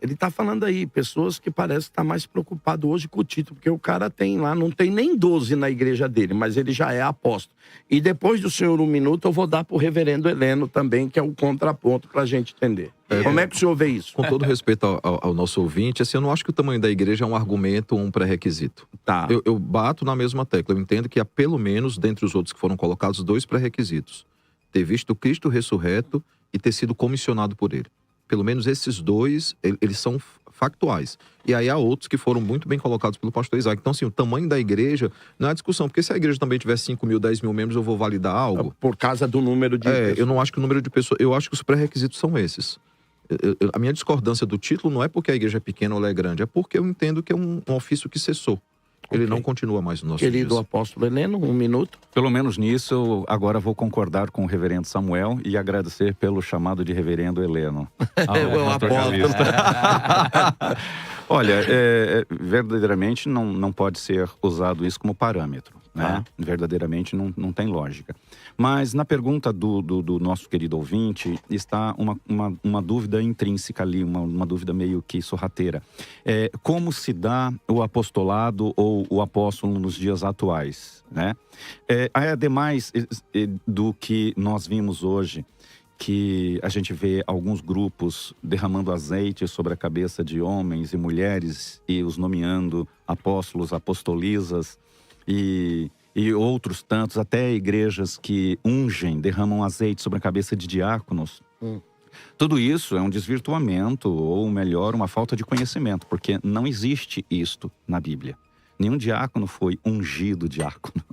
Ele está falando aí, pessoas que parecem estar mais preocupado hoje com o título, porque o cara tem lá, não tem nem 12 na igreja dele, mas ele já é apóstolo. E depois do senhor 1 minuto, eu vou dar para o reverendo Heleno também, que é o contraponto para a gente entender. Como é que o senhor vê isso? Com todo respeito ao nosso ouvinte, assim, eu não acho que o tamanho da igreja é um argumento ou um pré-requisito. Tá. Eu bato na mesma tecla. Eu entendo que há pelo menos, dentre os outros que foram colocados, 2 pré-requisitos. Ter visto Cristo ressurreto e ter sido comissionado por ele. Pelo menos esses 2, eles são factuais. E aí há outros que foram muito bem colocados pelo pastor Isaac. Então, assim, o tamanho da igreja não é discussão. Porque se a igreja também tiver 5 mil, 10 mil membros, eu vou validar algo. Por causa do número de pessoas. Eu não acho que o número de pessoas... Eu acho que os pré-requisitos são esses. A minha discordância do título não é porque a igreja é pequena ou ela é grande. É porque eu entendo que é um ofício que cessou. Ele não continua mais no nosso dia. Querido apóstolo Heleno, 1 minuto. Pelo menos nisso, eu agora vou concordar com o reverendo Samuel e agradecer pelo chamado de reverendo Heleno. O apóstolo. Olha, verdadeiramente não pode ser usado isso como parâmetro. né? Verdadeiramente não tem lógica. Mas na pergunta do nosso querido ouvinte está uma dúvida intrínseca ali, uma dúvida meio que sorrateira. Como se dá o apostolado ou o apóstolo nos dias atuais, né? Ademais do que nós vimos hoje, que a gente vê alguns grupos derramando azeite sobre a cabeça de homens e mulheres e os nomeando apóstolos, apostolisas e outros tantos, até igrejas que ungem, derramam azeite sobre a cabeça de diáconos. Tudo isso é um desvirtuamento, ou melhor, uma falta de conhecimento, porque não existe isto na Bíblia. Nenhum diácono foi ungido diácono.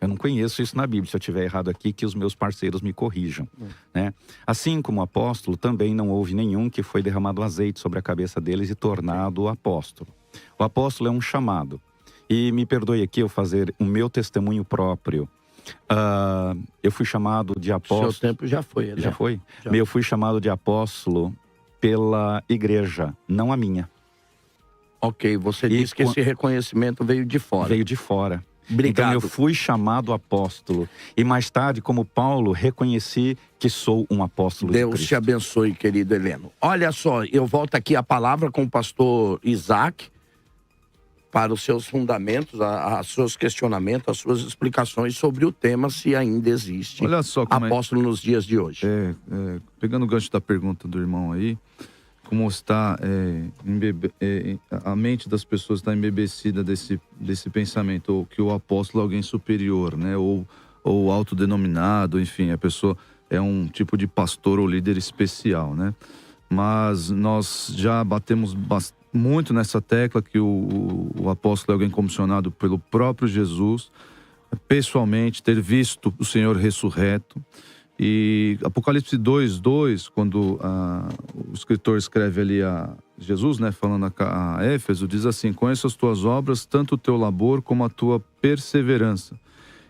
Eu não conheço isso na Bíblia. Se eu estiver errado aqui, que os meus parceiros me corrijam, né? Assim como o apóstolo, também não houve nenhum que foi derramado azeite sobre a cabeça deles e tornado apóstolo. O apóstolo é um chamado. E me perdoe aqui eu fazer o meu testemunho próprio. Eu fui chamado de apóstolo... Seu tempo já foi, né? Já foi? Já. Eu fui chamado de apóstolo pela igreja, não a minha. Ok, você disse que esse reconhecimento veio de fora. Veio de fora. Obrigado. Então eu fui chamado apóstolo. E mais tarde, como Paulo, reconheci que sou um apóstolo de Deus Cristo. te abençoe, querido Heleno. Olha só, eu volto aqui a palavra com o pastor Isaac para os seus fundamentos, os seus questionamentos, as suas explicações sobre o tema, se ainda existe Olha só como apóstolo nos dias de hoje. Pegando o gancho da pergunta do irmão aí, como está a mente das pessoas está embebecida desse pensamento, ou que o apóstolo é alguém superior, né? Ou autodenominado, enfim, a pessoa é um tipo de pastor ou líder especial, né? Mas nós já batemos muito nessa tecla que o apóstolo é alguém comissionado pelo próprio Jesus, pessoalmente, ter visto o Senhor ressurreto. E Apocalipse 2:2, quando o escritor escreve ali a Jesus, né, falando a Éfeso, diz assim: conheço as tuas obras, tanto o teu labor como a tua perseverança,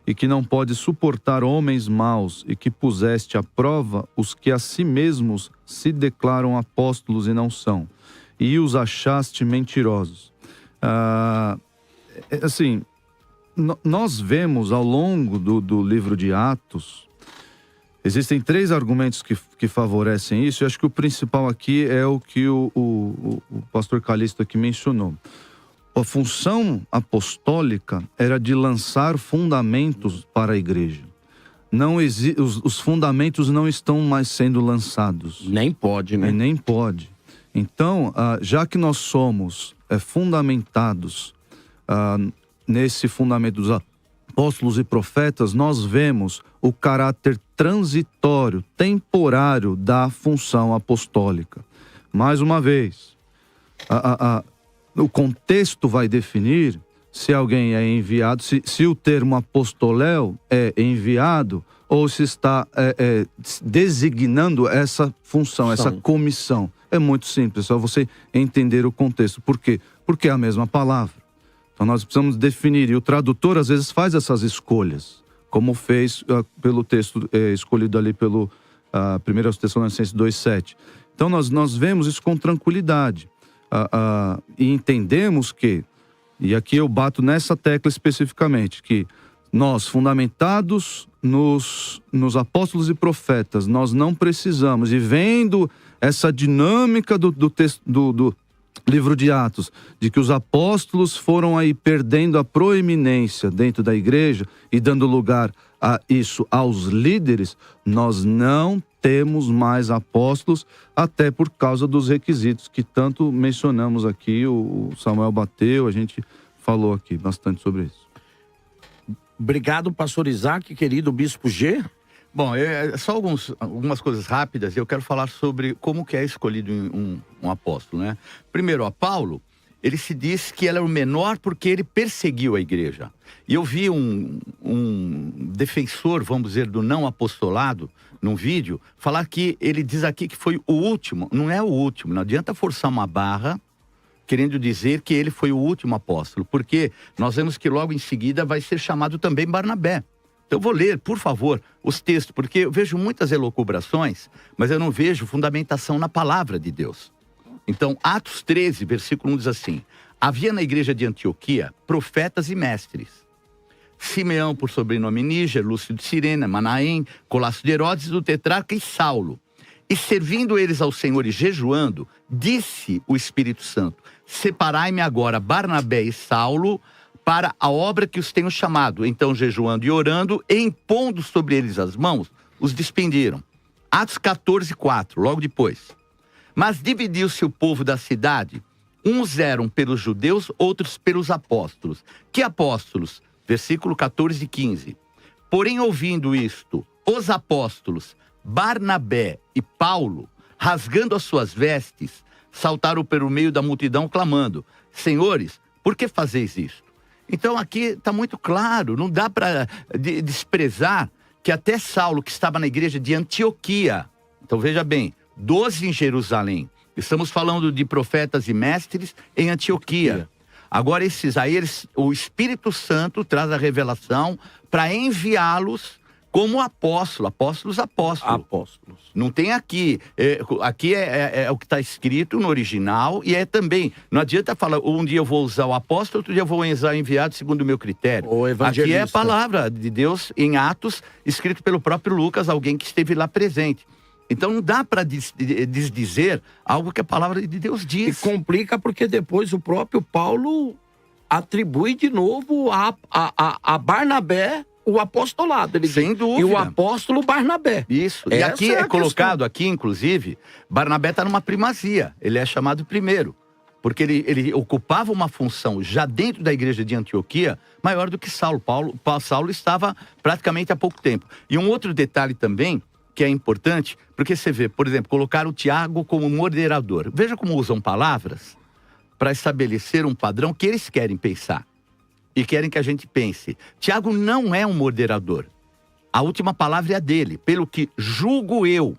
e que não podes suportar homens maus, e que puseste à prova os que a si mesmos se declaram apóstolos e não são, e os achaste mentirosos. Assim, nós vemos ao longo do livro de Atos, existem 3 argumentos que favorecem isso, e acho que o principal aqui é o que o pastor Calixto aqui mencionou. A função apostólica era de lançar fundamentos para a igreja. Os fundamentos não estão mais sendo lançados. Nem pode, né? Nem pode. Então, já que nós somos fundamentados nesse fundamento dos apóstolos e profetas, nós vemos o caráter transitório, temporário da função apostólica. Mais uma vez, o contexto vai definir se alguém é enviado, se o termo apostoléu é enviado ou se está designando essa função, essa comissão. É muito simples, é só você entender o contexto. Por quê? Porque é a mesma palavra. Então nós precisamos definir, e o tradutor às vezes faz essas escolhas, como fez pelo texto escolhido ali pelo 1 Tessalonicenses 2:7. Então nós vemos isso com tranquilidade e entendemos que, e aqui eu bato nessa tecla especificamente, que nós, fundamentados nos apóstolos e profetas, nós não precisamos, e vendo essa dinâmica do texto do livro de Atos, de que os apóstolos foram aí perdendo a proeminência dentro da igreja e dando lugar a isso aos líderes, nós não temos mais apóstolos, até por causa dos requisitos que tanto mencionamos aqui, o Samuel bateu, a gente falou aqui bastante sobre isso. Obrigado, pastor Isaac, querido bispo G. Bom, só algumas coisas rápidas. Eu quero falar sobre como que é escolhido um apóstolo, né? Primeiro, Paulo, ele se diz que ele era o menor porque ele perseguiu a igreja. E eu vi um defensor, vamos dizer, do não apostolado, num vídeo, falar que ele diz aqui que foi o último. Não é o último, não adianta forçar uma barra querendo dizer que ele foi o último apóstolo, porque nós vemos que logo em seguida vai ser chamado também Barnabé. Então eu vou ler, por favor, os textos, porque eu vejo muitas elucubrações, mas eu não vejo fundamentação na palavra de Deus. Então, Atos 13, versículo 1 diz assim: havia na igreja de Antioquia profetas e mestres, Simeão, por sobrenome Níger, Lúcio de Cirene, Manaém, Colasso de Herodes, o tetrarca e Saulo. E servindo eles ao Senhor e jejuando, disse o Espírito Santo: separai-me agora Barnabé e Saulo para a obra que os tenho chamado. Então, jejuando e orando, e impondo sobre eles as mãos, os despediram. Atos 14:4, logo depois. Mas dividiu-se o povo da cidade. Uns eram pelos judeus, outros pelos apóstolos. Que apóstolos? Versículo 14 e 15. Porém, ouvindo isto, os apóstolos Barnabé e Paulo, rasgando as suas vestes, saltaram pelo meio da multidão, clamando: senhores, por que fazeis isto? Então aqui está muito claro, não dá para desprezar que até Saulo, que estava na igreja de Antioquia, então veja bem, 12 em Jerusalém, estamos falando de profetas e mestres em Antioquia. Agora esses aí, o Espírito Santo traz a revelação para enviá-los como apóstolos. Não tem aqui. Aqui é o que está escrito no original e é também. Não adianta falar, um dia eu vou usar o apóstolo, outro dia eu vou usar o enviado segundo o meu critério. O evangelista. Aqui é a palavra de Deus em Atos, escrito pelo próprio Lucas, alguém que esteve lá presente. Então não dá para desdizer algo que a palavra de Deus diz. E complica porque depois o próprio Paulo atribui de novo a Barnabé o apostolado. Ele Sem diz, dúvida. E o apóstolo Barnabé. Isso. E Essa aqui é a é colocado, questão. aqui inclusive, Barnabé está numa primazia. Ele é chamado primeiro. Porque ele ocupava uma função já dentro da igreja de Antioquia maior do que Saulo. Saulo estava praticamente há pouco tempo. E um outro detalhe também, que é importante, porque você vê, por exemplo, colocaram o Tiago como moderador. Veja como usam palavras para estabelecer um padrão que eles querem pensar. E querem que a gente pense. Tiago não é um moderador. A última palavra é a dele. Pelo que julgo eu,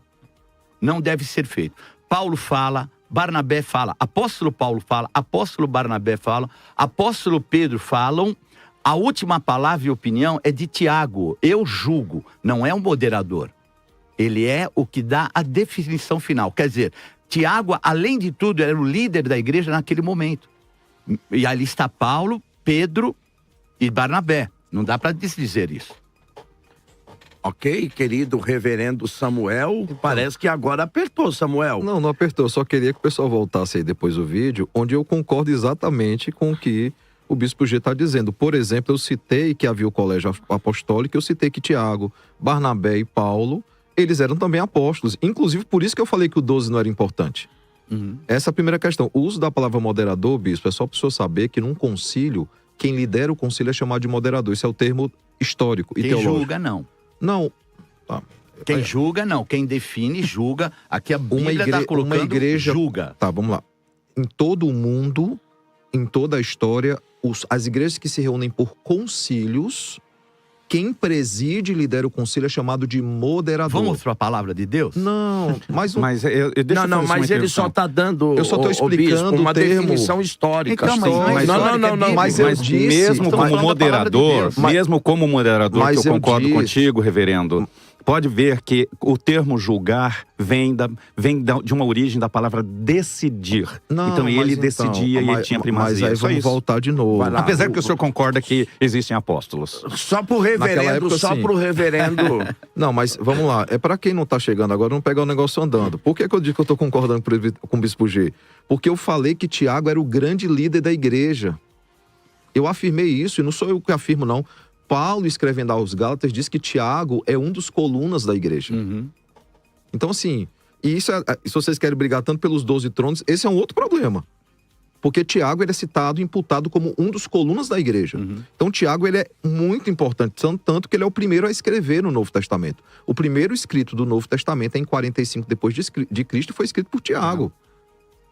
não deve ser feito. Paulo fala, Barnabé fala, apóstolo Paulo fala, apóstolo Barnabé fala, apóstolo Pedro falam. A última palavra e opinião é de Tiago. Eu julgo, não é um moderador. Ele é o que dá a definição final. Quer dizer, Tiago, além de tudo, era o líder da igreja naquele momento. E ali está Paulo, Pedro e Barnabé. Não dá para desdizer isso. Ok, querido reverendo Samuel, parece que agora apertou, Samuel. Não apertou. Só queria que o pessoal voltasse aí depois do vídeo, onde eu concordo exatamente com o que o Bispo G está dizendo. Por exemplo, eu citei que havia o colégio apostólico, eu citei que Tiago, Barnabé e Paulo, eles eram também apóstolos. Inclusive, por isso que eu falei que o 12 não era importante. Essa é a primeira questão. O uso da palavra moderador, Bispo, é só para o senhor saber que num concílio, quem lidera o concílio é chamado de moderador. Isso é o termo histórico e teológico. Quem julga, não. Não. Tá. Quem julga, não. Quem define, julga. Aqui a Bíblia está colocando, uma igreja, julga. Tá, vamos lá. Em todo o mundo, em toda a história, as igrejas que se reúnem por concílios, quem preside e lidera o concílio é chamado de moderador. Vamos para a palavra de Deus? Não, mas... Mas mas ele só está dando, eu só estou explicando uma o termo. definição histórica. Então, Mas eu disse... Mesmo como moderador, que eu concordo contigo, reverendo, pode ver que o termo julgar vem de uma origem da palavra decidir. Então ele decidia e ele tinha primazia. Mas aí vamos voltar de novo. Apesar que o senhor concorda que existem apóstolos. Só pro reverendo, pro reverendo. Não, mas vamos lá. É para quem não tá chegando agora, não pegar o negócio andando. Por que eu digo que eu tô concordando com o Bispo G? Porque eu falei que Tiago era o grande líder da igreja. Eu afirmei isso, e não sou eu que afirmo, não. Paulo, escrevendo aos Gálatas, diz que Tiago é um dos colunas da igreja. Então, assim, e isso se vocês querem brigar tanto pelos 12 tronos, esse é um outro problema. Porque Tiago, ele é citado, imputado como um dos colunas da igreja. Então, Tiago, ele é muito importante, tanto que ele é o primeiro a escrever no Novo Testamento. O primeiro escrito do Novo Testamento é em 45 depois de Cristo, foi escrito por Tiago.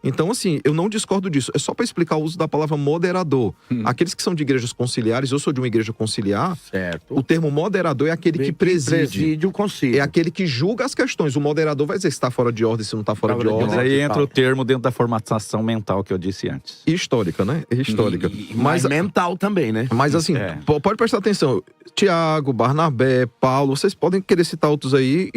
Então, assim, eu não discordo disso. É só para explicar o uso da palavra moderador. Aqueles que são de igrejas conciliares, eu sou de uma igreja conciliar, certo. O termo moderador é aquele que preside o concílio. É aquele que julga as questões. O moderador vai dizer se está fora de ordem, se não está fora de ordem. Mas aí entra o termo dentro da formatação mental que eu disse antes. Histórica, né? Histórica. Mas mental também, né? Mas assim, pode prestar atenção. Tiago, Barnabé, Paulo, vocês podem querer citar outros aí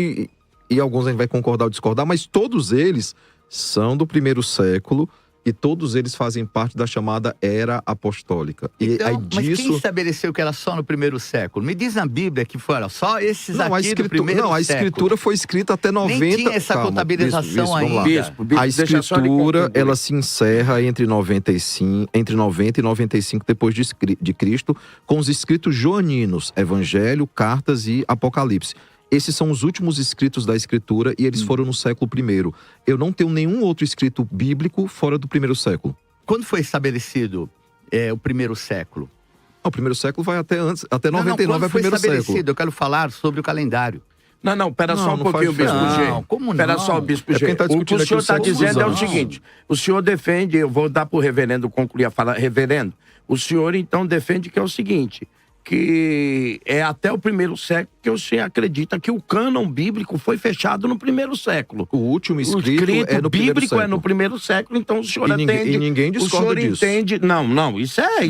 e alguns a gente vai concordar ou discordar, mas todos eles são do primeiro século, e todos eles fazem parte da chamada Era Apostólica. E Então, aí mas disso... quem estabeleceu que era só no primeiro século? Me diz na Bíblia que foram só esses aqui do primeiro século. Não, a escritura foi escrita até 90... Nem tinha essa contabilização ainda. A escritura, ela se encerra entre 90 e 95 depois de Cristo, com os escritos joaninos, Evangelho, Cartas e Apocalipse. Esses são os últimos escritos da Escritura e eles foram no século I. Eu não tenho nenhum outro escrito bíblico fora do primeiro século. Quando foi estabelecido o primeiro século? O primeiro século vai até antes, até 99 quando é o primeiro foi estabelecido? século. Eu quero falar sobre o calendário. Não, pera só um não pouquinho, faz Bispo G. Não, como não? Pera só, Bispo É G. quem tá O que discutindo o senhor aqui está os dizendo é o anos. seguinte: o senhor defende, eu vou dar para o reverendo concluir a fala. Reverendo, o senhor então defende que é o seguinte, que é até o primeiro século que o senhor acredita que o cânon bíblico foi fechado no primeiro século. O último escrito é no primeiro bíblico século. é no primeiro século, então o senhor E ninguém discorda o senhor disso. entende... Não, isso é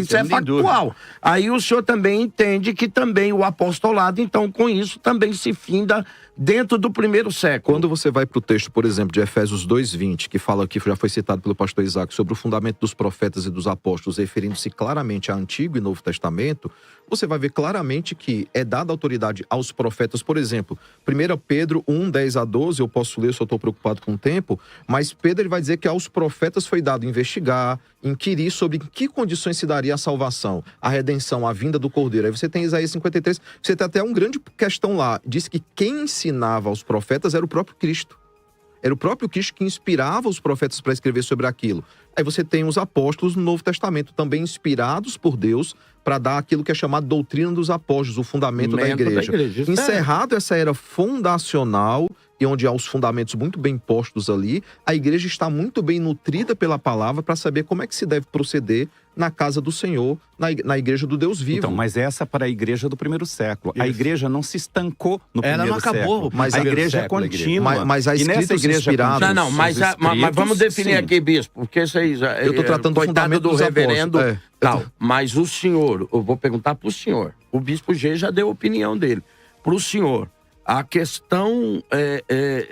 sem factual. Aí o senhor também entende que também o apostolado, então com isso também se finda dentro do primeiro século. Quando você vai para o texto, por exemplo, de Efésios 2:20, que fala aqui, já foi citado pelo pastor Isaac, sobre o fundamento dos profetas e dos apóstolos, referindo-se claramente a Antigo e Novo Testamento, você vai ver claramente que é dada autoridade aos profetas. Por exemplo, 1 Pedro 1:10-12, eu posso ler, só estou preocupado com o tempo, mas Pedro ele vai dizer que aos profetas foi dado investigar, inquirir sobre em que condições se daria a salvação, a redenção, a vinda do Cordeiro. Aí você tem Isaías 53, você tem até uma grande questão lá, diz que quem ensinava aos profetas era o próprio Cristo. Era o próprio Cristo que inspirava os profetas para escrever sobre aquilo. Aí você tem os apóstolos no Novo Testamento, também inspirados por Deus, para dar aquilo que é chamado doutrina dos apóstolos, o fundamento da igreja. Encerrado essa era fundacional, e onde há os fundamentos muito bem postos ali, a igreja está muito bem nutrida pela palavra para saber como é que se deve proceder na casa do Senhor, na igreja do Deus vivo. Então, mas essa para a igreja do primeiro século. A igreja não se estancou no Ela primeiro não acabou, século. mas a a igreja é século, contínua. Mas há E nessa escritos igreja inspirados. Não, mas vamos definir sim. aqui, bispo, porque isso aí... Eu tô tratando do coitado fundamento do dos reverendo. apóstolos. Não, mas o senhor, eu vou perguntar pro senhor. O bispo G já deu a opinião dele. Pro senhor, a questão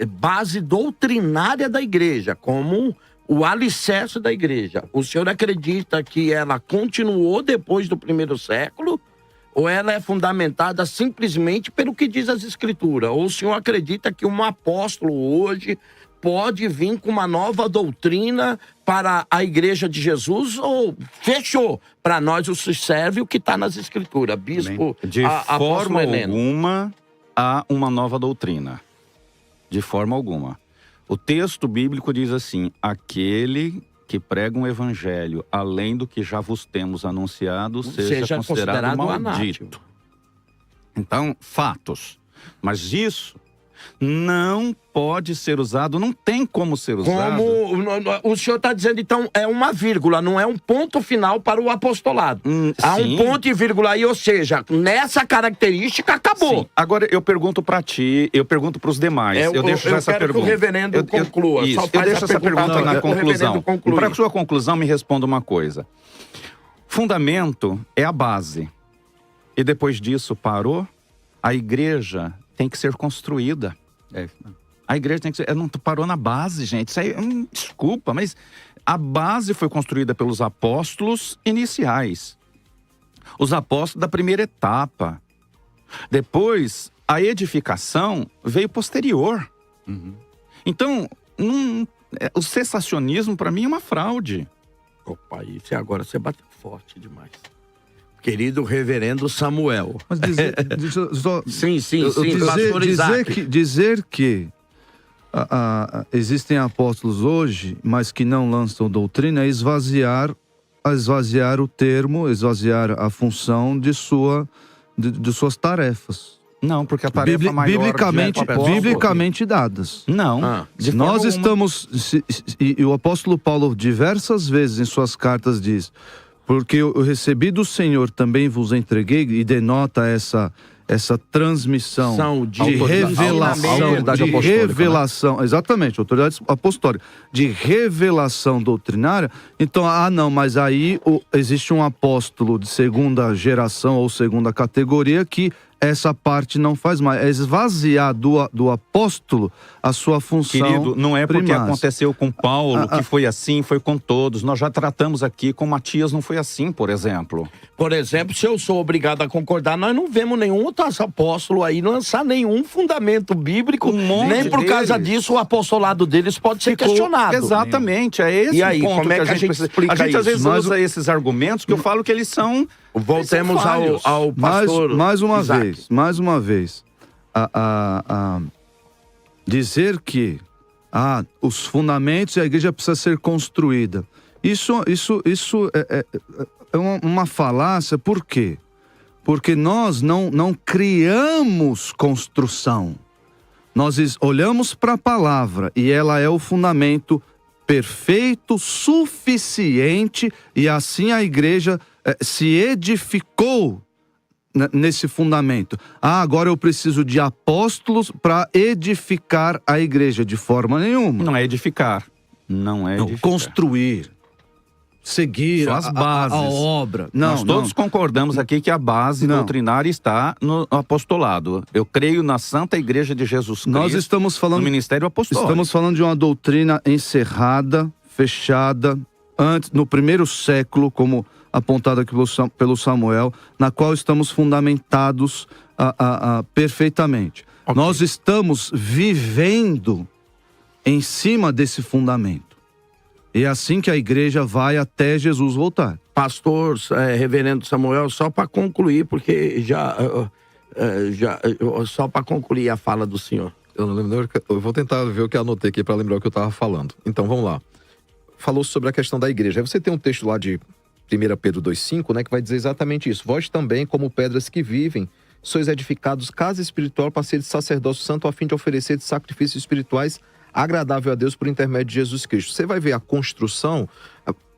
base doutrinária da igreja, como o alicerce da igreja. O senhor acredita que ela continuou depois do primeiro século? Ou ela é fundamentada simplesmente pelo que diz as escrituras? Ou o senhor acredita que um apóstolo hoje pode vir com uma nova doutrina para a igreja de Jesus? Ou fechou? Para nós o que serve o que está nas escrituras. Bispo, de forma alguma há uma nova doutrina. De forma alguma. O texto bíblico diz assim: aquele que prega um evangelho além do que já vos temos anunciado, seja considerado maldito. Então, fatos. Mas isso não pode ser usado, não tem como ser usado. Como o senhor está dizendo, então, é uma vírgula, não é um ponto final para o apostolado. Há um ponto e vírgula aí, ou seja, nessa característica acabou. Sim. Agora eu pergunto para ti, eu pergunto para os demais. Eu deixo essa pergunta. Que o reverendo conclua. Eu deixo essa pergunta na conclusão. Para a sua conclusão, me responda uma coisa. Fundamento é a base. E depois disso parou, a igreja tem que ser construída. A igreja tem que ser... Não parou na base, gente. Isso aí, desculpa, mas a base foi construída pelos apóstolos iniciais. Os apóstolos da primeira etapa. Depois, a edificação veio posterior. Então, o cessacionismo, para mim, é uma fraude. Opa, isso agora você bateu forte demais. Querido reverendo Samuel. Mas dizer, dizer que existem apóstolos hoje, mas que não lançam doutrina, é esvaziar o termo, esvaziar a função de suas tarefas. Não, porque a tarefa maior biblicamente dadas. Não. Nós estamos... E o apóstolo Paulo diversas vezes em suas cartas diz: porque eu recebi do Senhor, também vos entreguei, e denota essa transmissão de revelação, né? Exatamente, autoridade apostólica, de revelação doutrinária. Então, não, mas aí existe um apóstolo de segunda geração ou segunda categoria que essa parte não faz mais. É esvaziar do apóstolo a sua função. Querido, não é porque primária. aconteceu com Paulo que foi assim, foi com todos. Nós já tratamos aqui com Matias, não foi assim, por exemplo. Por exemplo, se eu sou obrigado a concordar, nós não vemos nenhum outro apóstolo aí lançar nenhum fundamento bíblico, nem por causa disso o apostolado deles pode ser questionado. Exatamente, é esse E aí, o ponto como é que a gente explica A gente às vezes isso? usa esses argumentos que eu falo que eles são... Voltemos ao pastor mais uma Isaac. vez, dizer que os fundamentos e a igreja precisa ser construída. Isso é uma falácia. Por quê? Porque nós não criamos construção. Nós olhamos para a palavra e ela é o fundamento perfeito, suficiente, e assim a igreja se edificou nesse fundamento. Agora eu preciso de apóstolos para edificar a igreja. De forma nenhuma. Não é edificar. Não é edificar. Construir. Seguir São as bases. a obra. Nós todos concordamos aqui que a base doutrinária está no apostolado. Eu creio na Santa Igreja de Jesus Cristo. Nós estamos falando no ministério apostólico. Estamos falando de uma doutrina encerrada, fechada, no primeiro século, como apontado aqui pelo Samuel, na qual estamos fundamentados perfeitamente. Okay. Nós estamos vivendo em cima desse fundamento. E é assim que a igreja vai até Jesus voltar. Pastor, reverendo Samuel, só para concluir, porque só para concluir a fala do senhor. Eu não lembro, eu vou tentar ver o que eu anotei aqui para lembrar o que eu estava falando. Então, vamos lá. Falou sobre a questão da igreja. Aí você tem um texto lá de 1 Pedro 2,5, né, que vai dizer exatamente isso. Vós também, como pedras que vivem, sois edificados casa espiritual para ser de sacerdócio santo, a fim de oferecer sacrifícios espirituais agradável a Deus por intermédio de Jesus Cristo. Você vai ver a construção,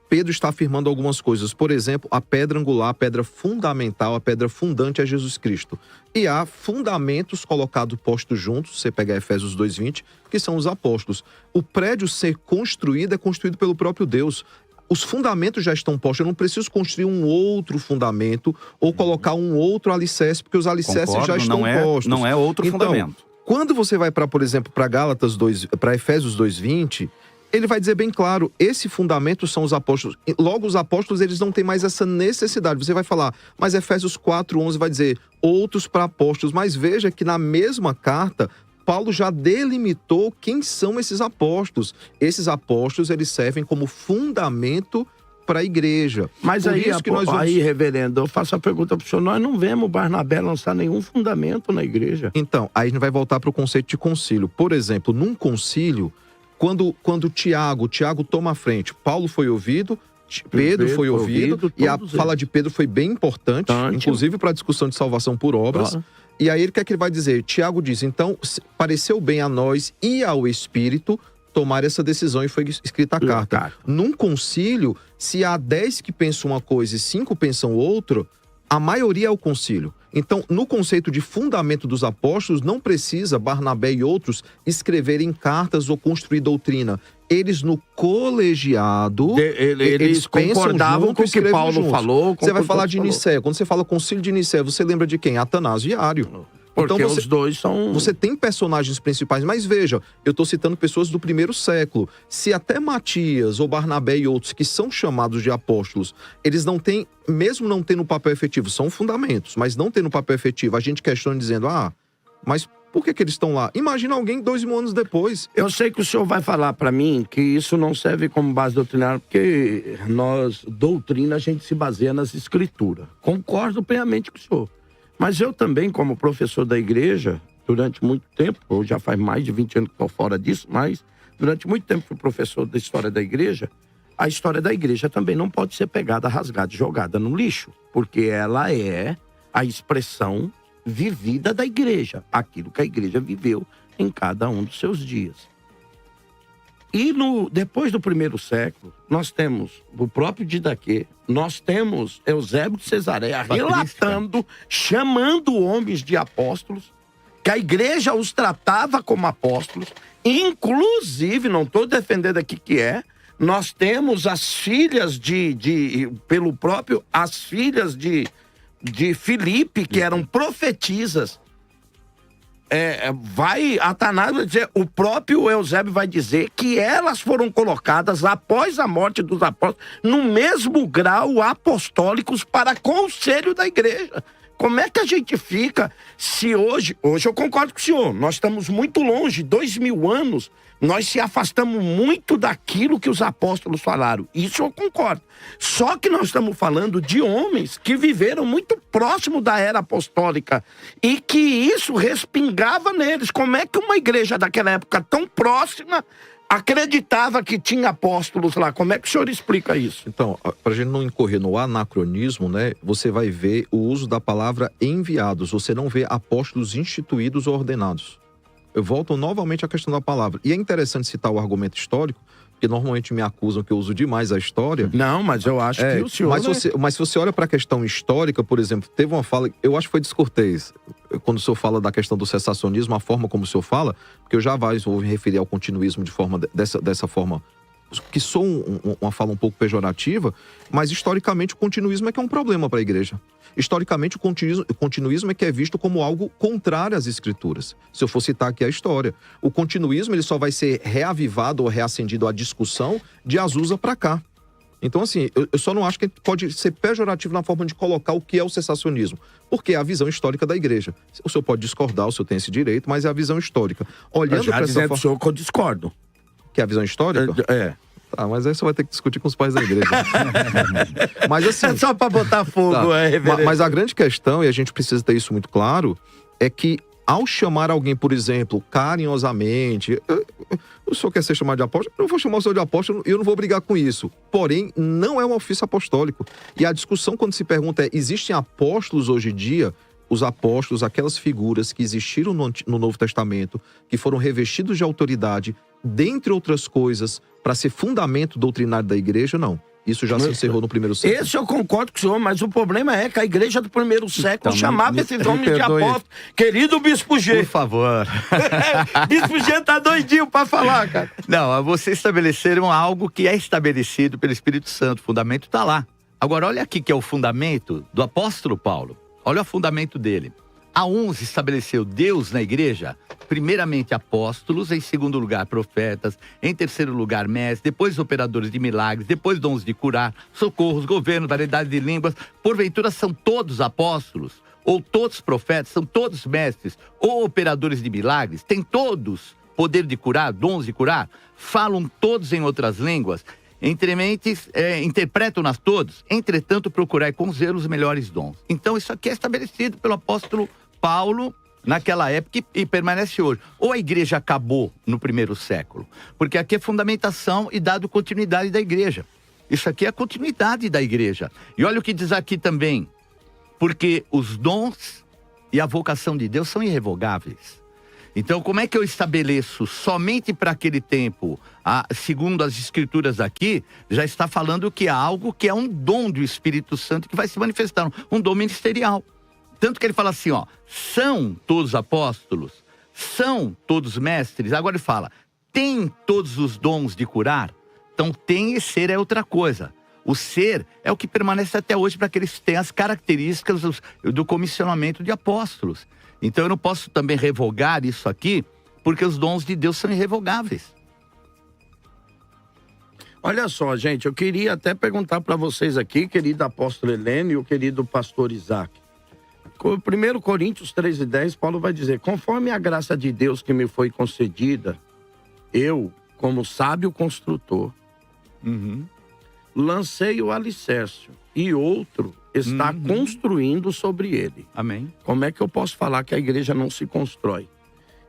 Pedro está afirmando algumas coisas. Por exemplo, a pedra angular, a pedra fundamental, a pedra fundante é Jesus Cristo. E há fundamentos colocados, postos juntos, você pega Efésios 2,20, que são os apóstolos. O prédio ser construído é construído pelo próprio Deus. Os fundamentos já estão postos, eu não preciso construir um outro fundamento ou colocar um outro alicerce, porque os alicerces já estão postos. Não é outro fundamento. Quando você vai para, por exemplo, para Efésios 2,20, ele vai dizer bem claro, esse fundamento são os apóstolos. Logo, os apóstolos, eles não têm mais essa necessidade. Você vai falar, mas Efésios 4,11 vai dizer, outros para apóstolos. Mas veja que na mesma carta, Paulo já delimitou quem são esses apóstolos. Esses apóstolos, eles servem como fundamento para a igreja. Mas por aí, isso que nós vamos... aí, reverendo, eu faço a pergunta para o senhor, nós não vemos o Barnabé lançar nenhum fundamento na igreja. Então, aí a gente vai voltar para o conceito de concílio. Por exemplo, num concílio, quando Tiago toma a frente, Paulo foi ouvido, Pedro foi ouvido, e a fala de Pedro foi bem importante, inclusive para a discussão de salvação por obras. E aí o que é que ele vai dizer? Tiago diz, então, pareceu bem a nós e ao Espírito tomar essa decisão, e foi escrita a carta. Num concílio, se há 10 que pensam uma coisa e 5 pensam outra, a maioria é o concílio. Então, no conceito de fundamento dos apóstolos, não precisa Barnabé e outros escreverem cartas ou construir doutrina. Eles no colegiado, eles concordavam com o que Paulo falou. Você vai falar de Nicéia. Quando você fala concílio de Nicéia, você lembra de quem? Atanásio e Ário. Porque então os dois são... Você tem personagens principais, mas veja, eu estou citando pessoas do primeiro século. Se até Matias ou Barnabé e outros que são chamados de apóstolos, eles não têm, mesmo não tendo papel efetivo, são fundamentos, mas não tendo papel efetivo, a gente questiona dizendo, mas por que eles estão lá? Imagina alguém 2.000 anos depois. Eu sei que o senhor vai falar para mim que isso não serve como base doutrinária, porque doutrina, a gente se baseia nas escrituras. Concordo plenamente com o senhor. Mas eu também, como professor da igreja, durante muito tempo, ou já faz mais de 20 anos que estou fora disso, mas durante muito tempo fui professor da história da igreja, a história da igreja também não pode ser pegada, rasgada e jogada no lixo, porque ela é a expressão vivida da igreja, aquilo que a igreja viveu em cada um dos seus dias. E depois do primeiro século, nós temos o próprio Didaquê, nós temos Eusébio de Cesareia relatando, chamando homens de apóstolos, que a igreja os tratava como apóstolos, inclusive, não estou defendendo aqui nós temos as filhas as filhas de de Filipe, que eram profetisas, Atanásio vai dizer, o próprio Eusébio vai dizer que elas foram colocadas após a morte dos apóstolos no mesmo grau apostólicos para conselho da igreja. Como é que a gente fica se hoje eu concordo com o senhor, nós estamos muito longe, 2000 anos, nós se afastamos muito daquilo que os apóstolos falaram. Isso eu concordo. Só que nós estamos falando de homens que viveram muito próximo da era apostólica e que isso respingava neles. Como é que uma igreja daquela época tão próxima acreditava que tinha apóstolos lá? Como é que o senhor explica isso? Então, para a gente não incorrer no anacronismo, né, você vai ver o uso da palavra enviados. Você não vê apóstolos instituídos ou ordenados. Eu volto novamente à questão da palavra. E é interessante citar o argumento histórico, porque normalmente me acusam que eu uso demais a história. Não, mas eu acho que o senhor... Mas se você olha para a questão histórica, por exemplo, teve uma fala, eu acho que foi descortês, quando o senhor fala da questão do cessacionismo, a forma como o senhor fala, porque eu jamais vou me referir ao continuismo de forma dessa forma, que sou uma fala um pouco pejorativa, mas historicamente o continuismo é que é um problema para a igreja. Historicamente o continuismo é que é visto como algo contrário às escrituras. Se eu for citar aqui a história, o continuismo ele só vai ser reavivado ou reacendido à discussão de Azusa para cá. Então assim, eu só não acho que pode ser pejorativo na forma de colocar o que é o cessacionismo, porque é a visão histórica da igreja. O senhor pode discordar, o senhor tem esse direito, mas é a visão histórica. Olhando para essa forma... senhor que eu discordo. Que é a visão histórica? Tá, mas aí você vai ter que discutir com os pais da igreja. Mas assim... É só para botar fogo, tá. Mas a grande questão, e a gente precisa ter isso muito claro, é que ao chamar alguém, por exemplo, carinhosamente... O senhor quer ser chamado de apóstolo? Eu não vou chamar o senhor de apóstolo e eu não vou brigar com isso. Porém, não é um ofício apostólico. E a discussão quando se pergunta existem apóstolos hoje em dia? Os apóstolos, aquelas figuras que existiram no Novo Testamento, que foram revestidos de autoridade, dentre outras coisas, para ser fundamento doutrinário da igreja, não. Isso já se encerrou no primeiro século. Esse eu concordo com o senhor, mas o problema é que a igreja do primeiro século chamava esses homens de apóstolos. Querido Bispo G. Por favor. Bispo G tá doidinho para falar, cara. Não, vocês estabeleceram algo que é estabelecido pelo Espírito Santo. O fundamento está lá. Agora, olha aqui que é o fundamento do apóstolo Paulo. Olha o fundamento dele. A uns estabeleceu Deus na igreja, primeiramente apóstolos, em segundo lugar profetas, em terceiro lugar mestres, depois operadores de milagres, depois dons de curar, socorros, governo, variedade de línguas. Porventura são todos apóstolos, ou todos profetas, são todos mestres, ou operadores de milagres, têm todos poder de curar, dons de curar, falam todos em outras línguas, entre mentes, interpretam-nas todos, entretanto procurai com zelo os melhores dons. Então isso aqui é estabelecido pelo apóstolo Paulo naquela época e permanece hoje. Ou a igreja acabou no primeiro século, porque aqui é fundamentação e dado continuidade da igreja. Isso aqui é a continuidade da igreja. E olha o que diz aqui também, porque os dons e a vocação de Deus são irrevogáveis. Então, como é que eu estabeleço somente para aquele tempo, segundo as escrituras aqui, já está falando que é algo que é um dom do Espírito Santo que vai se manifestar, um dom ministerial. Tanto que ele fala assim, são todos apóstolos, são todos mestres. Agora ele fala, tem todos os dons de curar? Então, tem e ser é outra coisa. O ser é o que permanece até hoje para que eles tenham as características do comissionamento de apóstolos. Então eu não posso também revogar isso aqui, porque os dons de Deus são irrevogáveis. Olha só, gente, eu queria até perguntar para vocês aqui, querido apóstolo Heleno e o querido pastor Isaac. 1 Coríntios 3:10, Paulo vai dizer, conforme a graça de Deus que me foi concedida, eu, como sábio construtor, lancei o alicerce e outro está construindo sobre ele. Amém. Como é que eu posso falar que a igreja não se constrói?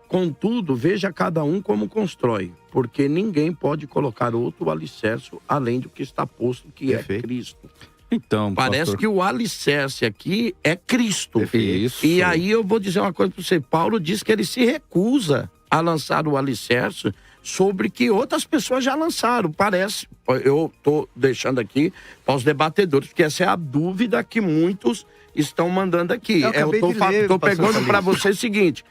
Contudo, veja cada um como constrói, porque ninguém pode colocar outro alicerce além do que está posto, que Perfeito. É Cristo. Então, Parece pastor, que o alicerce aqui é Cristo. Isso. E aí eu vou dizer uma coisa para você. Paulo diz que ele se recusa a lançar o alicerce sobre que outras pessoas já lançaram. Parece, eu estou deixando aqui para os debatedores, porque essa é a dúvida que muitos estão mandando aqui. Eu estou pegando para você o seguinte,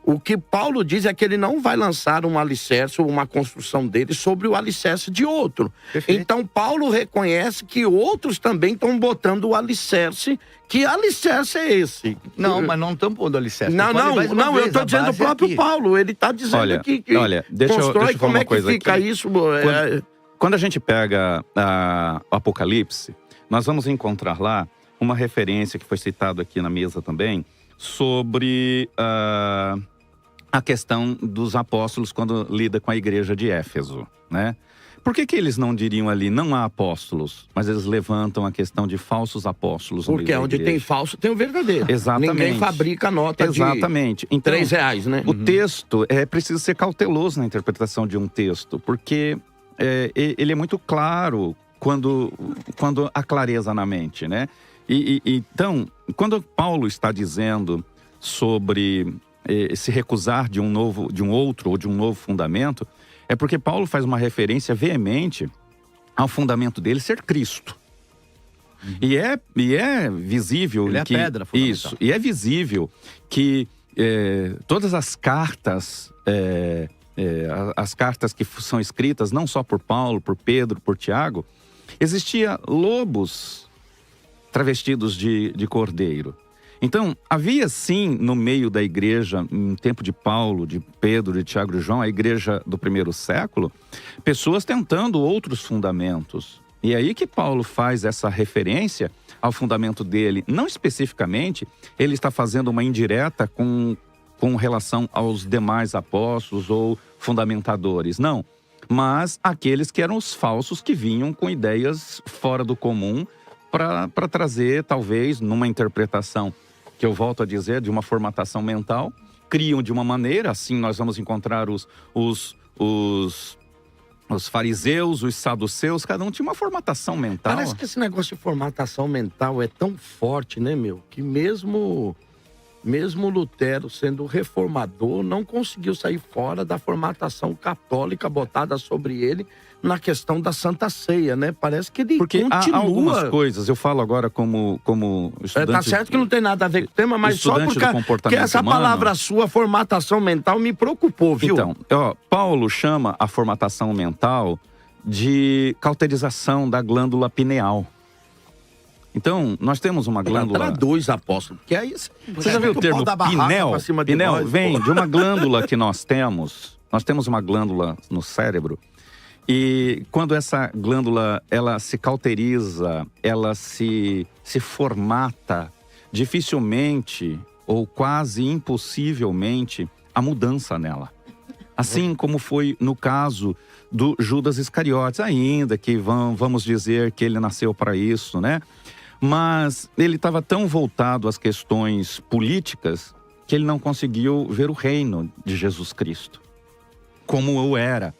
O que Paulo diz é que ele não vai lançar um alicerce ou uma construção dele sobre o alicerce de outro. Perfeito. Então Paulo reconhece que outros também estão botando o alicerce. Que alicerce é esse? Não, mas não estamos pondo alicerce. Não, eu estou dizendo o próprio Paulo. Ele está dizendo que deixa eu falar como é uma que coisa fica aqui. isso. Quando a gente pega o Apocalipse, nós vamos encontrar lá uma referência que foi citado aqui na mesa também sobre a questão dos apóstolos quando lida com a igreja de Éfeso, né? Por que eles não diriam ali, não há apóstolos, mas eles levantam a questão de falsos apóstolos? Porque onde tem falso, tem o verdadeiro. Exatamente. Ninguém fabrica nota Exatamente. Então, R$3, né? O texto, preciso ser cauteloso na interpretação de um texto, porque ele é muito claro quando há clareza na mente, né? Então, quando Paulo está dizendo sobre se recusar de um outro ou de um novo fundamento, é porque Paulo faz uma referência veemente ao fundamento dele ser Cristo. E é visível ele é que... a pedra fundamental. Isso, e é visível que todas as cartas... as cartas que são escritas não só por Paulo, por Pedro, por Tiago, existia lobos travestidos de cordeiro. Então, havia sim no meio da igreja, em tempo de Paulo, de Pedro, de Tiago e de João, a igreja do primeiro século, pessoas tentando outros fundamentos. E é aí que Paulo faz essa referência ao fundamento dele. Não especificamente, ele está fazendo uma indireta com relação aos demais apóstolos ou fundamentadores, não. Mas aqueles que eram os falsos que vinham com ideias fora do comum para trazer, talvez, numa interpretação, que eu volto a dizer, de uma formatação mental, criam de uma maneira, assim nós vamos encontrar os fariseus, os saduceus, cada um tinha uma formatação mental. Parece que esse negócio de formatação mental é tão forte, né, meu? Que mesmo Lutero, sendo reformador, não conseguiu sair fora da formatação católica botada sobre ele na questão da Santa Ceia, né? Parece que ele porque continua... há algumas coisas, eu falo agora como estudante... Tá certo que não tem nada a ver com o tema, mas só porque essa humano, palavra sua, formatação mental, me preocupou, viu? Então, Paulo chama a formatação mental de cauterização da glândula pineal. Então, nós temos uma glândula... Traduz, apóstolo, porque aí... Você já viu o termo pinel? Pinel vem de uma glândula que nós temos. Nós temos uma glândula no cérebro. E quando essa glândula, ela se cauteriza, ela se formata, dificilmente ou quase impossivelmente há mudança nela. Assim como foi no caso do Judas Iscariotes, ainda que vamos dizer que ele nasceu para isso, né? Mas ele estava tão voltado às questões políticas que ele não conseguiu ver o reino de Jesus Cristo como o era.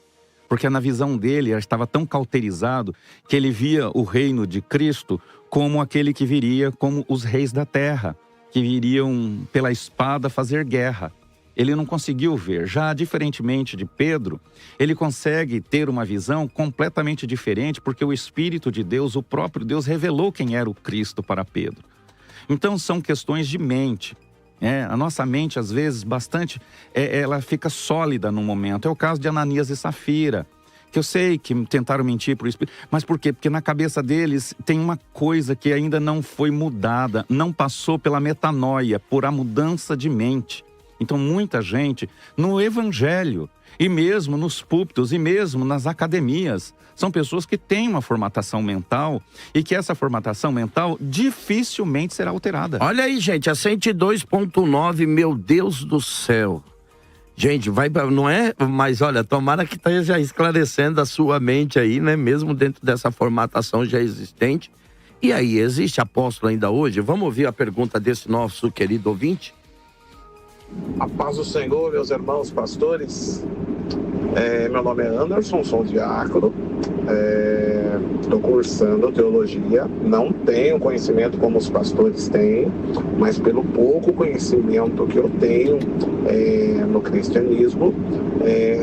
Porque na visão dele, ele estava tão cauterizado que ele via o reino de Cristo como aquele que viria como os reis da terra, que viriam pela espada fazer guerra. Ele não conseguiu ver. Já diferentemente de Pedro, ele consegue ter uma visão completamente diferente, porque o Espírito de Deus, o próprio Deus, revelou quem era o Cristo para Pedro. Então são questões de mente. A nossa mente, às vezes, ela fica sólida num momento. É o caso de Ananias e Safira, que eu sei que tentaram mentir para o Espírito. Mas por quê? Porque na cabeça deles tem uma coisa que ainda não foi mudada, não passou pela metanoia, por a mudança de mente. Então, muita gente, no evangelho, e mesmo nos púlpitos, e mesmo nas academias, são pessoas que têm uma formatação mental e que essa formatação mental dificilmente será alterada. Olha aí, gente, a 102.9, meu Deus do céu. Gente, não é? Mas olha, tomara que esteja esclarecendo a sua mente aí, né? Mesmo dentro dessa formatação já existente. E aí, existe apóstolo ainda hoje? Vamos ouvir a pergunta desse nosso querido ouvinte? A paz do Senhor, meus irmãos pastores. Meu nome é Anderson, sou diácono. Estou cursando teologia, não tenho conhecimento como os pastores têm, mas pelo pouco conhecimento que eu tenho no cristianismo,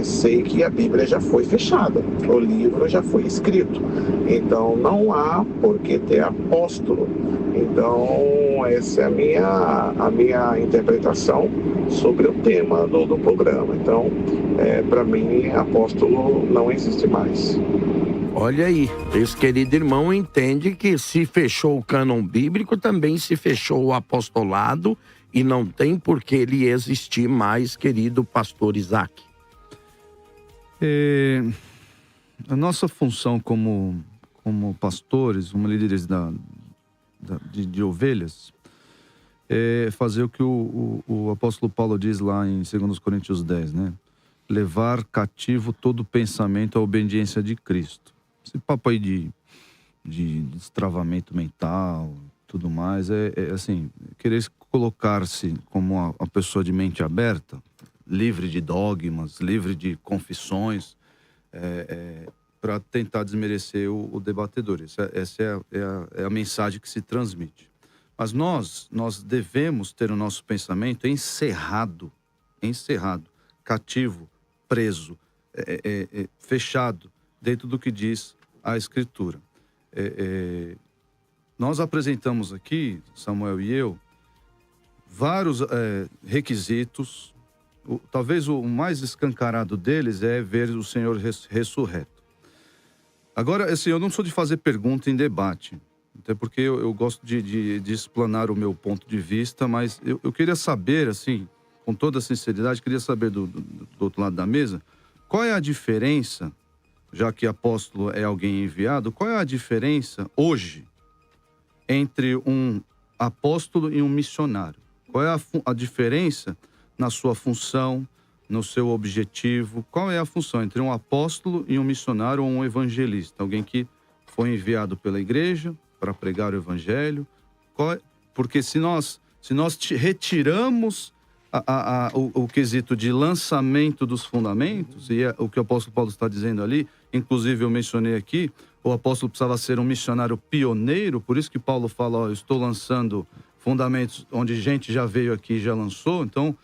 sei que a Bíblia já foi fechada, o livro já foi escrito, então não há por que ter apóstolo. Então essa é a minha interpretação sobre o tema do programa. Então, para mim, apóstolo não existe mais. Olha aí, esse querido irmão entende que se fechou o cânon bíblico, também se fechou o apostolado e não tem por que ele existir mais, querido pastor Isaac. A nossa função como pastores, como líderes de ovelhas, é fazer o que o apóstolo Paulo diz lá em 2 Coríntios 10, né? Levar cativo todo pensamento à obediência de Cristo. Esse papo aí de destravamento mental, tudo mais, assim, querer colocar-se como uma pessoa de mente aberta, livre de dogmas, livre de confissões, para tentar desmerecer o debatedor. Essa é a mensagem que se transmite. Mas nós devemos ter o nosso pensamento encerrado, cativo, preso, fechado, dentro do que diz a Escritura. Nós apresentamos aqui, Samuel e eu, vários requisitos. Talvez o mais escancarado deles é ver o Senhor ressurreto. Agora, assim, eu não sou de fazer pergunta em debate, até porque eu gosto de explanar o meu ponto de vista, mas eu queria saber, assim, com toda sinceridade, queria saber do outro lado da mesa, qual é a diferença, já que apóstolo é alguém enviado, qual é a diferença hoje entre um apóstolo e um missionário? Qual é a diferença na sua função, no seu objetivo? Qual é a função entre um apóstolo e um missionário ou um evangelista? Alguém que foi enviado pela igreja para pregar o evangelho? Porque se nós retiramos o quesito de lançamento dos fundamentos, e é o que o apóstolo Paulo está dizendo ali, inclusive eu mencionei aqui, o apóstolo precisava ser um missionário pioneiro, por isso que Paulo fala, eu estou lançando fundamentos onde gente já veio aqui e já lançou, então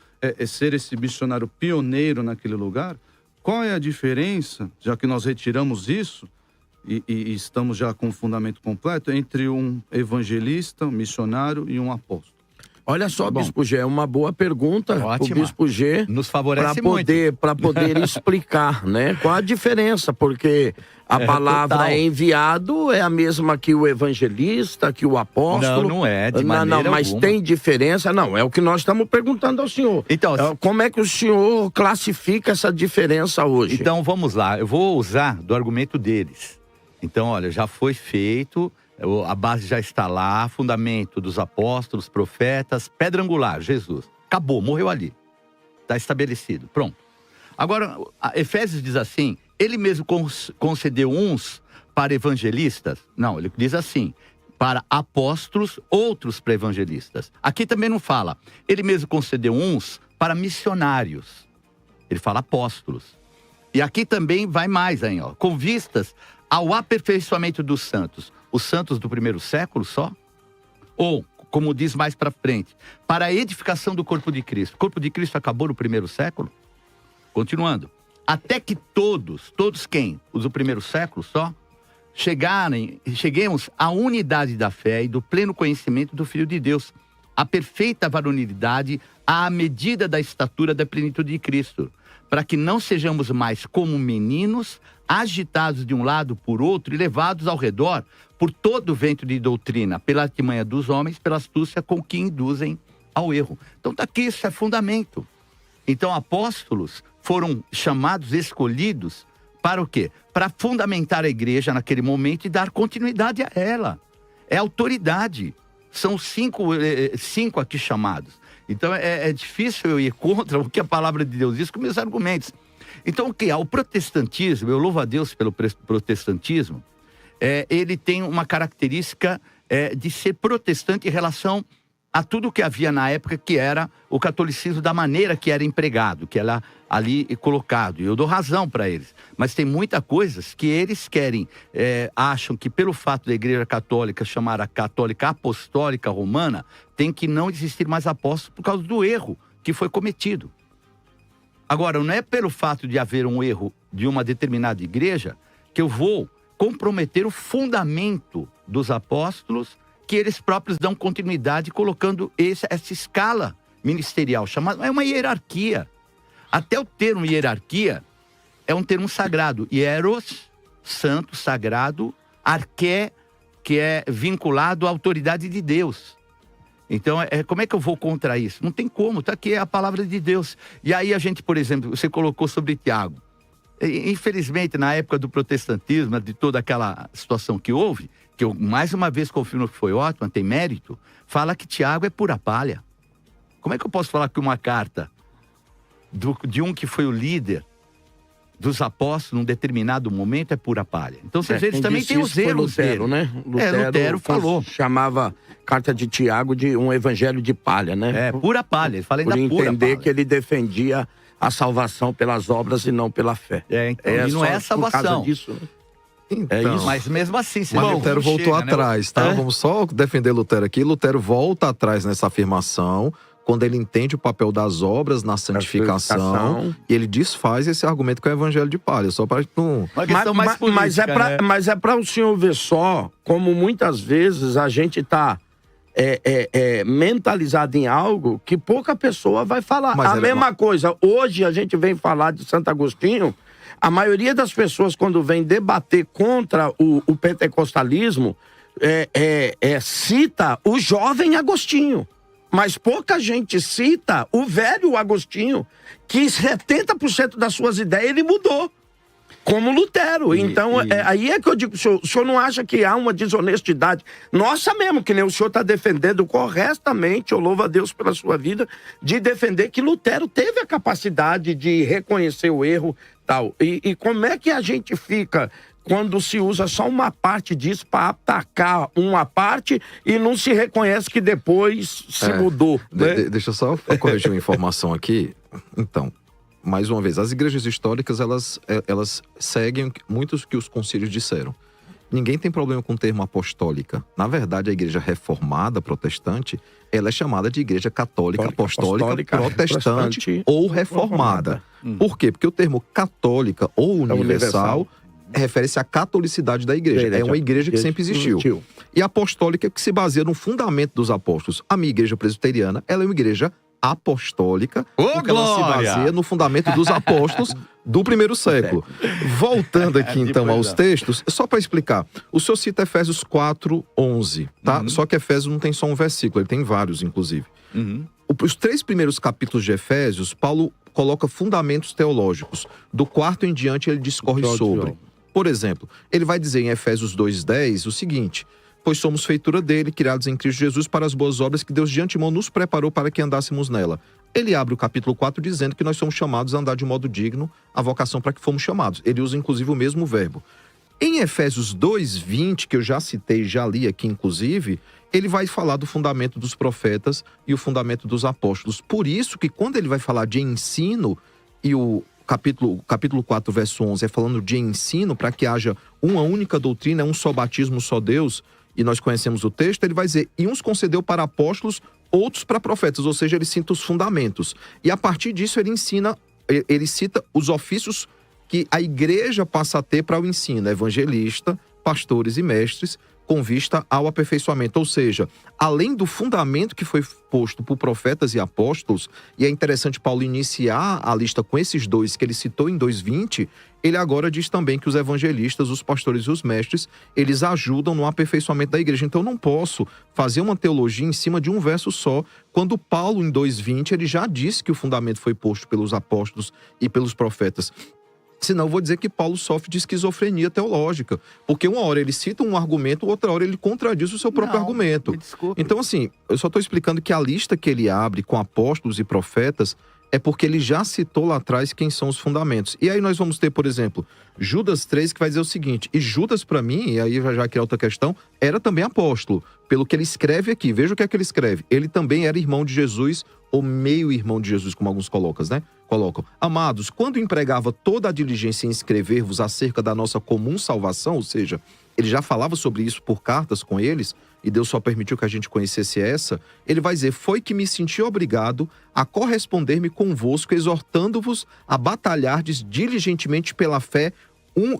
ser esse missionário pioneiro naquele lugar. Qual é a diferença, já que nós retiramos isso, e estamos já com o fundamento completo, entre um evangelista, um missionário e um apóstolo? Olha só, Bispo G, é uma boa pergunta. Ótima. O Bispo G nos favorece para poder explicar, né? Qual a diferença, porque a palavra enviado é a mesma que o evangelista, que o apóstolo. Não é, de maneira mas alguma. tem diferença? Não, é o que nós estamos perguntando ao senhor. Então, como é que o senhor classifica essa diferença hoje? Então, vamos lá. Eu vou usar do argumento deles. Então, olha, já foi feito... A base já está lá, fundamento dos apóstolos, profetas, pedra angular, Jesus. Acabou, morreu ali. Está estabelecido, pronto. Agora, Efésios diz assim, ele mesmo concedeu uns para evangelistas. Não, ele diz assim, para apóstolos, outros para evangelistas. Aqui também não fala. Ele mesmo concedeu uns para missionários. Ele fala apóstolos. E aqui também vai mais aí, ó. Com vistas ao aperfeiçoamento dos santos. Os santos do primeiro século só? Ou, como diz mais para frente, para a edificação do corpo de Cristo. O corpo de Cristo acabou no primeiro século? Continuando. Até que todos quem? Os do primeiro século só? Cheguemos à unidade da fé e do pleno conhecimento do Filho de Deus. A perfeita varonilidade à medida da estatura da plenitude de Cristo. Para que não sejamos mais como meninos, agitados de um lado por outro e levados ao redor por todo o vento de doutrina, pela artimanha dos homens, pela astúcia com que induzem ao erro. Então daqui isso é fundamento. Então apóstolos foram chamados, escolhidos, para o quê? Para fundamentar a igreja naquele momento e dar continuidade a ela. É autoridade. São cinco aqui chamados. Então é difícil eu ir contra o que a palavra de Deus diz com meus argumentos. Então o que? O protestantismo, eu louvo a Deus pelo protestantismo, ele tem uma característica de ser protestante em relação a tudo que havia na época, que era o catolicismo da maneira que era empregado, que era ali colocado. E eu dou razão para eles. Mas tem muitas coisas que eles querem, acham que pelo fato da Igreja Católica chamar a Católica Apostólica Romana, tem que não existir mais apóstolos por causa do erro que foi cometido. Agora, não é pelo fato de haver um erro de uma determinada igreja que eu vou comprometer o fundamento dos apóstolos, que eles próprios dão continuidade colocando essa escala ministerial, chamada, é uma hierarquia. Até o termo hierarquia é um termo sagrado. Hieros, santo, sagrado, arqué, que é vinculado à autoridade de Deus. Então, como é que eu vou contra isso? Não tem como, tá aqui a palavra de Deus. E aí a gente, por exemplo, você colocou sobre Tiago. Infelizmente, na época do protestantismo, de toda aquela situação que houve, que eu mais uma vez confirmo que foi ótimo, tem mérito, fala que Tiago é pura palha. Como é que eu posso falar que uma carta de um que foi o líder dos apóstolos num determinado momento é pura palha? Então, vocês veem, eles também têm os erros Lutero, dele. né? Lutero falou. Chamava carta de Tiago de um evangelho de palha, né? Pura palha. Ele fala ainda por pura entender palha. que ele defendia a salvação pelas obras e não pela fé. Então, e não é a salvação. Por causa disso, né? Então, isso. Mas mesmo assim... Mas Lutero voltou atrás, tá? É? Vamos só defender Lutero aqui. Lutero volta atrás nessa afirmação, quando ele entende o papel das obras na santificação, e ele desfaz esse argumento que é o evangelho de palha, só para não... Mas é para o senhor ver só como muitas vezes a gente está mentalizado em algo que pouca pessoa vai falar. Mas a mesma coisa, hoje a gente vem falar de Santo Agostinho, a maioria das pessoas quando vem debater contra o pentecostalismo cita o jovem Agostinho. Mas pouca gente cita o velho Agostinho, que 70% das suas ideias ele mudou, como Lutero. Então, aí é que eu digo, o senhor não acha que há uma desonestidade? Nossa mesmo, que nem o senhor está defendendo corretamente, eu louvo a Deus pela sua vida, de defender que Lutero teve a capacidade de reconhecer o erro tal. E como é que a gente fica quando se usa só uma parte disso para atacar uma parte e não se reconhece que depois se mudou, né? Deixa eu só corrigir uma informação aqui. Então, mais uma vez, as igrejas históricas, elas seguem muitos que os concílios disseram. Ninguém tem problema com o termo apostólica. Na verdade, a igreja reformada protestante, ela é chamada de igreja católica, apostólica, protestante ou reformada. Por quê? Porque o termo católica ou universal refere-se à catolicidade da igreja. É uma igreja que sempre existiu. E apostólica que se baseia no fundamento dos apóstolos. A minha igreja presbiteriana, ela é uma igreja apostólica, porque ela se baseia no fundamento dos apóstolos do primeiro século. Voltando aqui então aos textos, só para explicar, o senhor cita Efésios 4:11, tá? Só que Efésios não tem só um versículo, ele tem vários, inclusive. Os 3 primeiros capítulos de Efésios, Paulo coloca fundamentos teológicos. Do 4 em diante, ele discorre sobre. Por exemplo, ele vai dizer em Efésios 2:10 o seguinte: pois somos feitura dele, criados em Cristo Jesus para as boas obras que Deus de antemão nos preparou para que andássemos nela. Ele abre o capítulo 4 dizendo que nós somos chamados a andar de modo digno, a vocação para que fomos chamados. Ele usa inclusive o mesmo verbo. Em Efésios 2:20, que eu já citei, já li aqui inclusive, ele vai falar do fundamento dos profetas e o fundamento dos apóstolos. Por isso que quando ele vai falar de ensino, e o capítulo 4, verso 11, é falando de ensino para que haja uma única doutrina, um só batismo, um só Deus, e nós conhecemos o texto, ele vai dizer, e uns concedeu para apóstolos, outros para profetas, ou seja, ele cita os fundamentos. E a partir disso ele cita os ofícios que a igreja passa a ter para o ensino, evangelista, pastores e mestres, com vista ao aperfeiçoamento. Ou seja, além do fundamento que foi posto por profetas e apóstolos, e é interessante Paulo iniciar a lista com esses dois que ele citou em 2:20, ele agora diz também que os evangelistas, os pastores e os mestres, eles ajudam no aperfeiçoamento da igreja. Então eu não posso fazer uma teologia em cima de um verso só, quando Paulo em 2:20 ele já disse que o fundamento foi posto pelos apóstolos e pelos profetas. Senão eu vou dizer que Paulo sofre de esquizofrenia teológica. Porque uma hora ele cita um argumento, outra hora ele contradiz o seu próprio argumento. Então assim, eu só estou explicando que a lista que ele abre com apóstolos e profetas é porque ele já citou lá atrás quem são os fundamentos. E aí nós vamos ter, por exemplo, Judas 3, que vai dizer o seguinte, e Judas, para mim, e aí já que é outra questão, era também apóstolo, pelo que ele escreve aqui. Veja o que é que ele escreve. Ele também era irmão de Jesus, ou meio-irmão de Jesus, como alguns colocam. Amados, quando empregava toda a diligência em escrever-vos acerca da nossa comum salvação, ou seja, ele já falava sobre isso por cartas com eles, e Deus só permitiu que a gente conhecesse essa, ele vai dizer, foi que me senti obrigado a corresponder-me convosco, exortando-vos a batalhardes diligentemente pela fé,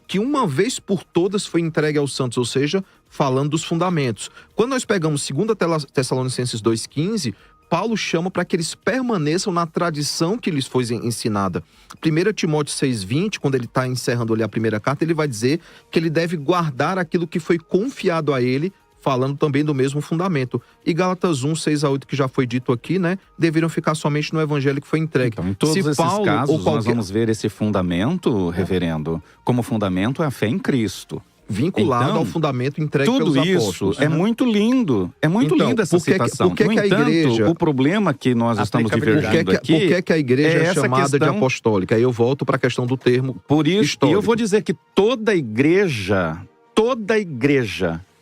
que uma vez por todas foi entregue aos santos, ou seja, falando dos fundamentos. Quando nós pegamos 2 Tessalonicenses 2,15, Paulo chama para que eles permaneçam na tradição que lhes foi ensinada. 1 Timóteo 6,20, quando ele está encerrando ali a primeira carta, ele vai dizer que ele deve guardar aquilo que foi confiado a ele, falando também do mesmo fundamento. E Gálatas 1, 6-8, que já foi dito aqui, né? Deveriam ficar somente no evangelho que foi entregue. Então, em todos esses casos, nós vamos ver esse fundamento, reverendo, como fundamento é a fé em Cristo. Vinculado ao fundamento entregue pelos apóstolos. Tudo isso é muito lindo. É muito linda essa citação. Por que a igreja... o problema que nós estamos divergindo aqui... Por que a igreja é chamada de apostólica? Aí eu volto para a questão do termo por isso, histórico. E eu vou dizer que toda igreja,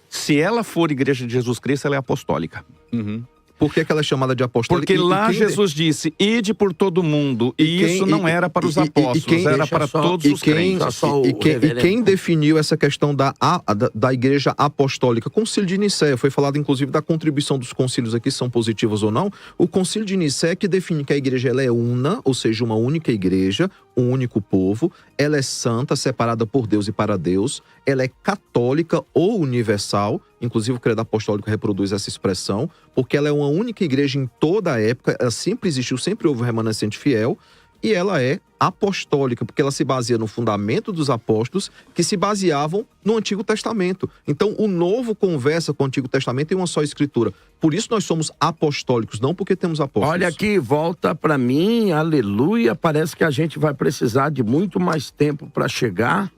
se ela for igreja de Jesus Cristo, ela é apostólica. Por que ela é chamada de apostólica? Porque lá Jesus disse, ide por todo mundo. E isso não era para os apóstolos, era para todos os crentes. E quem definiu essa questão da igreja apostólica? Concílio de Nicéia. Foi falado, inclusive, da contribuição dos concílios aqui, se são positivos ou não. O Concílio de Nicéia que define que a igreja ela é una, ou seja, uma única igreja, um único povo. Ela é santa, separada por Deus e para Deus. Ela é católica ou universal. Inclusive o credo apostólico reproduz essa expressão, porque ela é uma única igreja em toda a época, ela sempre existiu, sempre houve um remanescente fiel, e ela é apostólica, porque ela se baseia no fundamento dos apóstolos, que se baseavam no Antigo Testamento. Então o Novo conversa com o Antigo Testamento em uma só escritura. Por isso nós somos apostólicos, não porque temos apóstolos. Olha aqui, volta para mim, aleluia, parece que a gente vai precisar de muito mais tempo para chegar.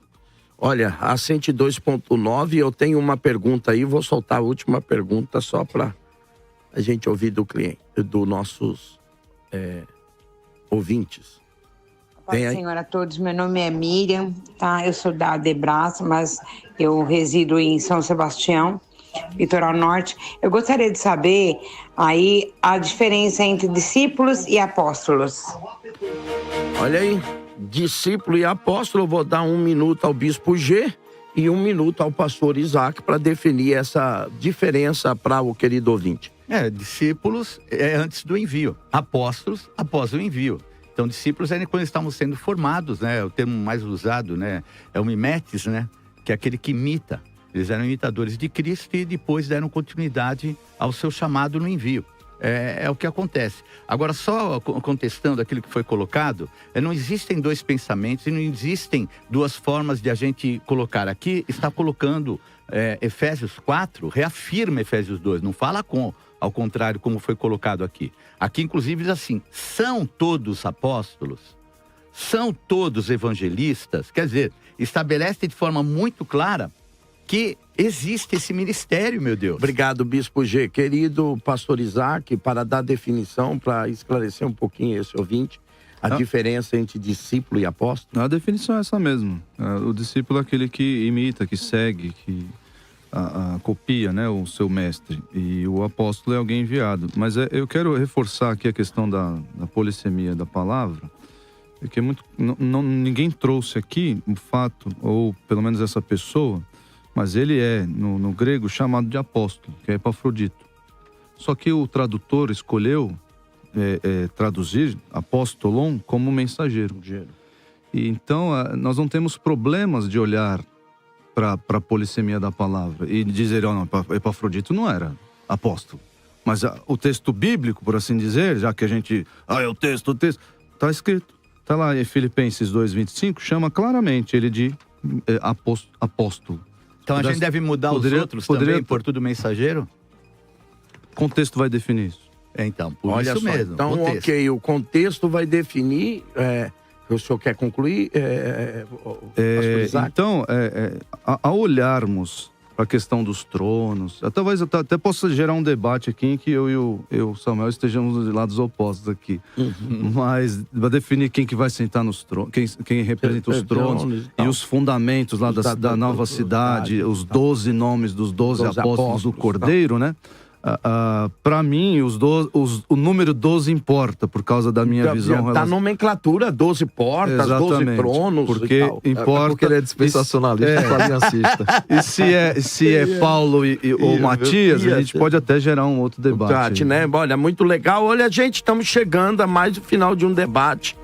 Olha, a 102.9, eu tenho uma pergunta aí, vou soltar a última pergunta só para a gente ouvir do cliente, dos nossos ouvintes. Paz do Senhor a todos, meu nome é Miriam, tá? Eu sou da Adebraça, mas eu resido em São Sebastião, litoral norte. Eu gostaria de saber aí a diferença entre discípulos e apóstolos. Olha aí. Discípulo e apóstolo, eu vou dar 1 minuto ao Bispo G e 1 minuto ao pastor Isaac para definir essa diferença para o querido ouvinte. Discípulos é antes do envio, apóstolos após o envio. Então, discípulos é quando estamos sendo formados, né? O termo mais usado, né? É o mimetes, né? Que é aquele que imita. Eles eram imitadores de Cristo e depois deram continuidade ao seu chamado no envio. É o que acontece. Agora, só contestando aquilo que foi colocado, não existem dois pensamentos e não existem duas formas de a gente colocar. Aqui está colocando Efésios 4, reafirma Efésios 2, não fala ao contrário como foi colocado aqui. Aqui, inclusive, diz assim, são todos apóstolos, são todos evangelistas, quer dizer, estabelece de forma muito clara que existe esse ministério, meu Deus. Obrigado, Bispo G. Querido pastor Isaac, para dar definição, para esclarecer um pouquinho esse ouvinte, a diferença entre discípulo e apóstolo? A definição é essa mesmo. O discípulo é aquele que imita, que segue, que copia, né, o seu mestre. E o apóstolo é alguém enviado. Mas eu quero reforçar aqui a questão da polissemia da palavra, porque ninguém trouxe aqui o fato, ou pelo menos essa pessoa, mas ele é, no grego, chamado de apóstolo, que é Epafrodito. Só que o tradutor escolheu traduzir apóstolon como mensageiro. E então, nós não temos problemas de olhar para a polissemia da palavra e dizer, não, Epafrodito não era apóstolo. Mas o texto bíblico, por assim dizer, já que a gente... é o texto, está escrito. Está lá em Filipenses 2,25, chama claramente ele de apóstolo. Então a gente deve mudar os outros também por tudo mensageiro? O contexto vai definir isso. Então, por isso mesmo. Então, contexto. O contexto vai definir... o senhor quer concluir? Então, ao olharmos para a questão dos tronos. Talvez eu até possa gerar um debate aqui em que eu e o Samuel estejamos de lados opostos aqui. Mas vai definir quem que vai sentar nos tronos, quem representa os tronos e os fundamentos lá da nova cidade, os 12 nomes dos 12 apóstolos do Cordeiro, né? Para mim, o número 12 importa, por causa da minha visão. Da nomenclatura, 12 portas, exatamente, 12 tronos. Porque importa. Porque ele é dispensacionalista, aliancista. E se é Paulo ou Matias, a gente pode até gerar um outro debate. Né? Olha, muito legal. Olha, gente, estamos chegando a mais o final de um debate.